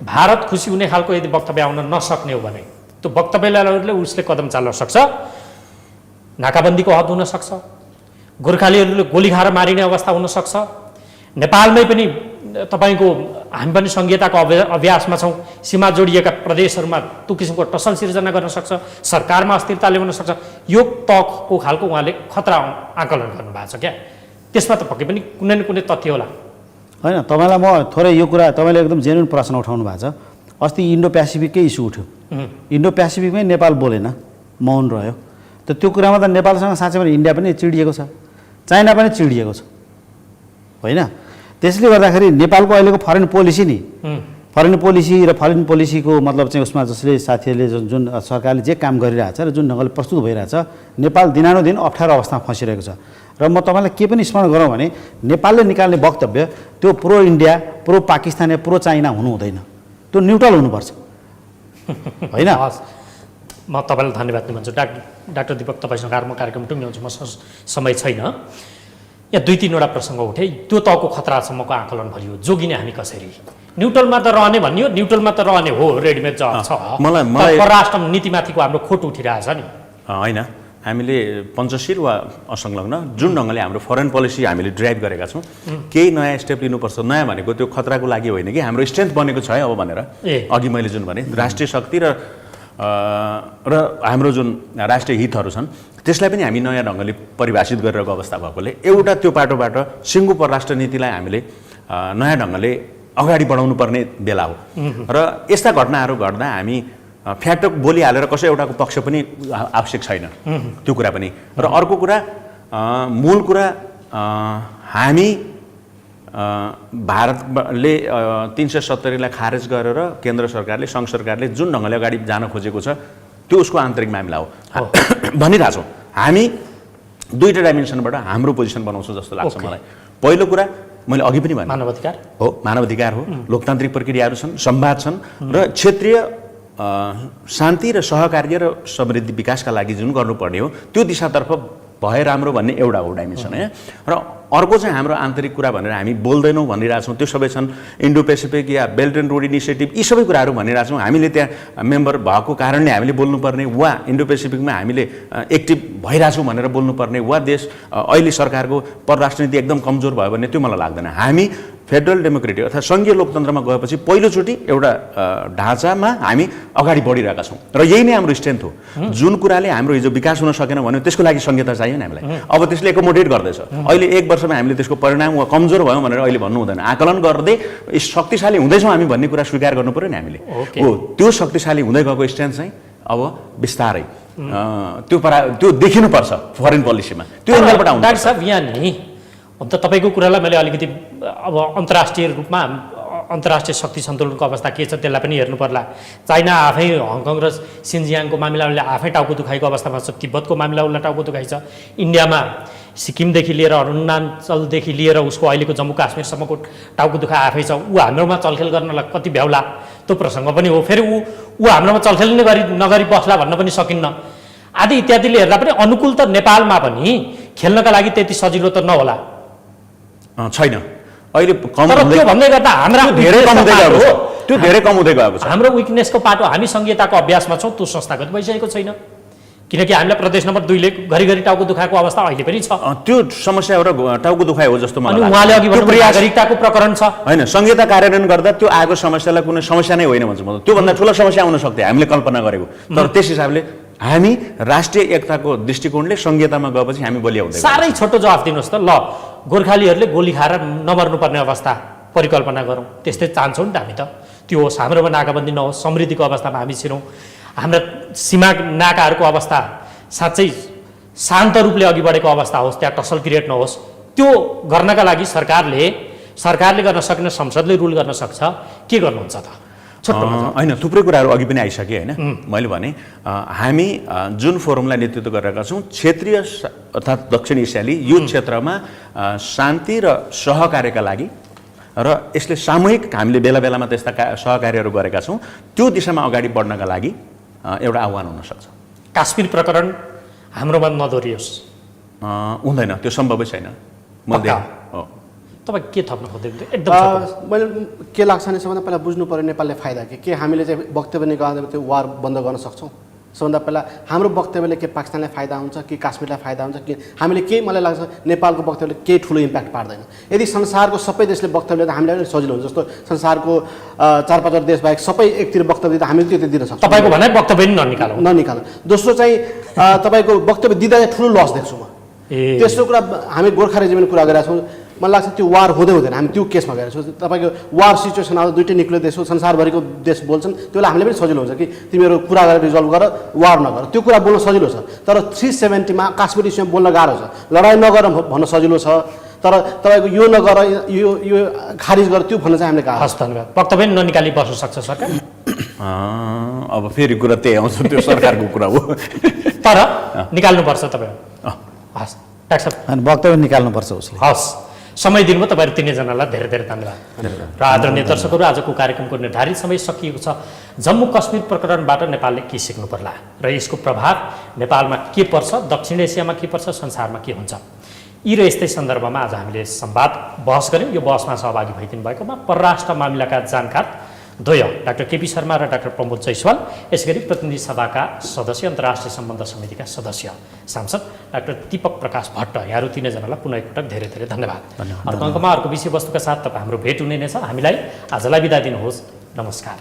भारत खुसी हुने खालको यदि वक्तव्य आउन नसक्ने हो भने त्यो वक्तव्यले उसले कदम चाल्न सक्छ। नाकाबन्दीको हद हुनसक्छ, गोर्खालीहरूले गोली खाएर मारिने अवस्था हुनसक्छ। नेपालमै पनि तपाईँको हामी पनि सङ्घीयताको अभ्यासमा छौँ, सीमा जोडिएका प्रदेशहरूमा त्यो किसिमको टसल सिर्जना गर्न सक्छ, सरकारमा अस्थिरता ल्याउन सक्छ। यो तहको खालको उहाँले खतरा आकलन गर्नुभएको छ क्या, त्यसमा त पक्कै पनि कुनै न कुनै तथ्य होला। होइन, तपाईँलाई म थोरै यो कुरा तपाईँले एकदम जेन्युन प्रश्न उठाउनु भएको छ। अस्ति इन्डो पेसिफिककै इस्यु उठ्यो, इन्डो पेसिफिकमै नेपाल बोलेन, मौन रह्यो। त त्यो कुरामा त नेपालसँग साँच्चै पनि इन्डिया पनि चिडिएको छ, चाइना पनि चिडिएको छ होइन। त्यसले गर्दाखेरि नेपालको अहिलेको फरेन पोलिसी नि, फरेन पोलिसी र फरेन पोलिसीको मतलब चाहिँ उसमा जसले साथीहरूले जुन सरकारले जे काम गरिरहेछ र जुन ढङ्गले प्रस्तुत भइरहेछ, नेपाल दिनानुदिन अप्ठ्यारो अवस्थामा फँसिरहेको छ। र म तपाईँलाई के पनि स्मरण गरौँ भने नेपालले निकाल्ने वक्तव्य त्यो प्रो इन्डिया, प्रो पाकिस्तान या प्रो चाइना हुनु हुँदैन, त्यो न्युट्रल हुनुपर्छ होइन। म तपाईँलाई धन्यवाद दिन भन्छु। डाक्टर दीपक, तपाईँसँग म कार्यक्रम टुङ्ग्याउँछु, मसँग समय छैन। यहाँ 2-3वटा प्रसङ्ग उठे, त्यो तहको खतरासम्मको आकलन भरियो, जोगिने हामी कसरी? न्युट्रलमा त रहने भनियो, न्युट्रलमा त रहने हो, रेडिमेड जवाब छ। मलाई परराष्ट्र नीतिमाथिको हाम्रो खोट उठिरहेछ नि। होइन, हामीले पञ्चशील वा असंलग्न जुन ढङ्गले हाम्रो फरेन पोलिसी हामीले ड्राइभ गरेका छौँ, केही नयाँ स्टेप लिनुपर्छ। नयाँ भनेको त्यो खतराको लागि होइन कि हाम्रो स्ट्रेन्थ बनेको छ है अब भनेर। अघि मैले जुन भने राष्ट्रिय शक्ति र हाम्रो जुन राष्ट्रिय हितहरू छन् त्यसलाई पनि हामी नयाँ ढङ्गले परिभाषित गरिरहेको अवस्था भएकोले एउटा त्यो पाटोबाट सिङ्गो परराष्ट्र नीतिलाई हामीले नयाँ ढङ्गले अगाडि बढाउनु पर्ने बेला हो। र यस्ता घटनाहरू घट्दा हामी फ्याट बोलिहालेर कसै एउटाको पक्ष पनि आवश्यक छैन, त्यो कुरा पनि। र अर्को कुरा, मूल कुरा, हामी भारतले 370लाई खारेज गरेर केन्द्र सरकारले, सङ्घ सरकारले जुन ढङ्गले अगाडि जान खोजेको छ त्यो उसको आन्तरिक मामिला हो भनिरहेछौँ। हामी दुईवटा डाइमेन्सनबाट हाम्रो पोजिसन बनाउँछौँ जस्तो लाग्छ मलाई। पहिलो कुरा मैले अघि पनि भने मानवाधिकार हो, मानवाधिकार हो, लोकतान्त्रिक प्रक्रियाहरू छन्, संवाद छन् र क्षेत्रीय शान्ति र सहकार्य र समृद्धि विकासका लागि जुन गर्नुपर्ने हो त्यो दिशातर्फ भए राम्रो भन्ने एउटा हो डाइमेन्सन है। र अर्को चाहिँ हाम्रो आन्तरिक कुरा भनेर हामी बोल्दैनौँ भनिरहेछौँ, त्यो सबै छन् Indo Pacific yeah belt and road initiative, यी सबै कुराहरू भनिरहेछौँ। हामीले त्यहाँ मेम्बर भएको कारणले हामीले बोल्नुपर्ने, वा इन्डो पेसिफिकमा हामीले एक्टिभ भइरहेछौँ भनेर बोल्नुपर्ने, वा देश अहिले सरकारको परराष्ट्र नीति एकदम कमजोर भयो भने त्यो मलाई लाग्दैन। हामी फेडरल डेमोक्रेटिक अर्थात् सङ्घीय लोकतन्त्रमा गएपछि पहिलोचोटि एउटा ढाँचामा हामी अगाडि बढिरहेका छौँ र यही नै हाम्रो स्ट्रेन्थ हो। जुन कुराले हाम्रो हिजो विकास हुन सकेन भने त्यसको लागि संहिता चाहियो नि हामीलाई। अब त्यसले एकोमोडेट गर्दैछ। अहिले 1 वर्षमा हामीले त्यसको परिणाम वा कमजोर भयो भनेर अहिले भन्नु हुँदैन, आकलन गर्दै शक्तिशाली हुँदैछौँ हामी भन्ने कुरा स्वीकार गर्नु पऱ्यो नि हामीले। हो, त्यो शक्तिशाली हुँदै गएको स्ट्रेन्थ चाहिँ अब बिस्तारै त्यो देखिनुपर्छ फरेन पोलिसीमा, त्यो एङ्गलबाट आउँछ। डाक्टर साहब, यहाँ नि अब त तपाईँको कुरालाई मैले अलिकति अब अन्तर्राष्ट्रिय रूपमा अन्तर्राष्ट्रिय शक्ति सन्तुलनको अवस्था के छ त्यसलाई पनि हेर्नु पर्ला। चाइना आफै हङकङ र सिन्जियाङको मामिला उसले आफै टाउको दुखाइको अवस्थामा छ, तिब्बतको मामिला उसलाई टाउको दुखाइ छ, इन्डियामा सिक्किमदेखि लिएर अरुणाञ्चलदेखि लिएर उसको अहिलेको जम्मू काश्मीरसम्मको टाउको दुखाइ आफै छ। ऊ हाम्रोमा चलखेल गर्नलाई कति भ्याउला त्यो प्रसङ्ग पनि हो। फेरि ऊ हाम्रोमा चलखेल नै नगरी बस्ला भन्न पनि सकिन्न। आदि इत्यादिले हेर्दा पनि अनुकूल त नेपालमा पनि खेल्नका लागि त्यति सजिलो त नहोला। छैन अहिले कम तर त्यो भन्दै गर्दा हाम्रा धेरै कम हुँदै गएको छ, त्यो धेरै कम हुँदै गएको छ। हाम्रो विकनेसको पाटो हामी संघीयताको अभ्यासमा छौँ, त्यो संस्थागत भइसकेको छैन। किनकि हामीलाई प्रदेश नम्बर 2 ले घरिघरि टाउको दुखाएको अवस्था अहिले पनि छ। त्यो समस्या एउटा टाउको दुखाइ हो जस्तो मलाई अनि लाग्छ। उहाँले अघि त्यो भन्नुभयो नागरिकताको प्रकरण छ। होइन, संहिता कार्यान्वयन गर्दा त्यो आएको समस्यालाई कुनै समस्या नै होइन भन्छु म। त्योभन्दा ठुलो समस्या आउन सक्थ्यो हामीले कल्पना गरेको। तर त्यस हिसाबले हामी राष्ट्रिय एकताको दृष्टिकोणले संहितामा गएपछि हामी बलिया हुँदै साह्रै छोटो जवाफ दिनुहोस् त। ल, गोर्खालीहरूले गोली खाएर नमर्नुपर्ने अवस्था परिकल्पना गरौँ, त्यस्तै चाहन्छौँ नि त हामी त। त्यो होस्, हाम्रोमा नाकाबन्दी नहोस्, समृद्धिको अवस्थामा हामी छिरौँ, हाम्रा सीमा नाकाहरूको अवस्था साँच्चै शान्त रूपले अघि बढेको अवस्था होस्, त्यहाँ टसल क्रिएट नहोस्। त्यो गर्नका लागि सरकारले गर्न सकेन, संसदले रुल गर्न सक्छ। के गर्नुहुन्छ त? होइन, थुप्रै कुराहरू अघि पनि आइसके होइन। मैले भने हामी जुन फोरमलाई नेतृत्व गरेका छौँ क्षेत्रीय अर्थात् दक्षिण एसियाली यो क्षेत्रमा शान्ति र सहकार्यका लागि र यसले सामूहिक हामीले बेला बेलामा त्यस्ता सहकार्यहरू गरेका छौँ, त्यो दिशामा अगाडि बढ्नका लागि एउटा आह्वान हुनसक्छ। काश्मीर प्रकरण हाम्रोमा नदोरियोस् हुँदैन, त्यो सम्भवै छैन। तपाईँ के थप्न खोज्दै? एकदम मैले के लाग्छ भने सबभन्दा पहिला बुझ्नु पऱ्यो नेपालले फाइदा के हामीले चाहिँ वक्तव्य निकाल्दा त्यो वार बन्द गर्न सक्छौँ। सबभन्दा पहिला हाम्रो वक्तव्यले के पाकिस्तानलाई फाइदा हुन्छ कि काश्मीरलाई फाइदा हुन्छ कि हामीले के, मलाई लाग्छ नेपालको वक्तव्यले केही ठुलो इम्प्याक्ट पार्दैन। यदि संसारको सबै देशले वक्तव्य दिँदा हामीलाई पनि सजिलो हुन्छ। जस्तो संसारको 4-5 देश बाहेक सबै एकतिर वक्तव्य दिँदा हामीले त्यो दिन सक्छौँ। तपाईँको भनाइ वक्तव्य ननिकालौँ। दोस्रो चाहिँ तपाईँको वक्तव्य दिँदा चाहिँ ठुलो लस देख्छु म। तेस्रो कुरा, हामी गोर्खा रेजिमेन्ट कुरा गरिरहेको छौँ, मलाई लाग्छ त्यो वार हुँदैन। हामी त्यो केसमा गएर छौँ। तपाईँको वार सिचुएसन आउँदा दुइटै निक्लियो देश हो, संसारभरिको देश बोल्छन्, त्यो बेला हामीले पनि सजिलो हुन्छ कि तिमीहरू कुरा गरेर रिजल्भ गर, वार नगर। त्यो कुरा बोल्न सजिलो छ। तर 370 काश्मीर इस्युमा बोल्न गाह्रो छ। लडाइँ नगर भन्न सजिलो छ, तर तपाईँको यो नगर, यो खारिज गर, त्यो भन्न चाहिँ हामीले गाह्रो। हस्, धन्यवाद। वक्तव्य ननिकाली बस्न सक्छ सरकार? अब फेरि कुरा त्यही आउँछ, त्यो सरकारको कुरा हो। तर निकाल्नुपर्छ तपाईँ। हस्, डाक्टर साहब, अनि वक्तव्य निकाल्नुपर्छ उसले। हस्, समय दिनुभयो तपाईँहरू तिनैजनालाई धेरै धेरै धन्यवाद। र आदरणीय दर्शकहरू, आजको कार्यक्रमको निर्धारित समय सकिएको छ। जम्मू कश्मीर प्रकरणबाट नेपालले के सिक्नु पर्ला र यसको प्रभाव नेपालमा के पर्छ, दक्षिण एसियामा के पर्छ, संसारमा के हुन्छ, यी र यस्तै सन्दर्भमा आज हामीले संवाद बहस गऱ्यौँ। यो बहसमा सहभागी भइदिनु भएकोमा परराष्ट्र मामिलाका जानकार द्वय डाक्टर केपी शर्मा र डाक्टर प्रमोद जैसवाल, यसै गरी प्रतिनिधि सभाका सदस्य, अन्तर्राष्ट्रिय सम्बन्ध समितिका सदस्य सांसद डाक्टर दीपक प्रकाश भट्ट, यहाँहरू तिनैजनालाई पुनः एकपटक धेरै धेरै धन्यवाद। अर्को अङ्कमा अर्को विषयवस्तुका साथ तपाईँ हाम्रो भेट हुने नै छ। हामीलाई आजलाई बिदा दिनुहोस्। नमस्कार।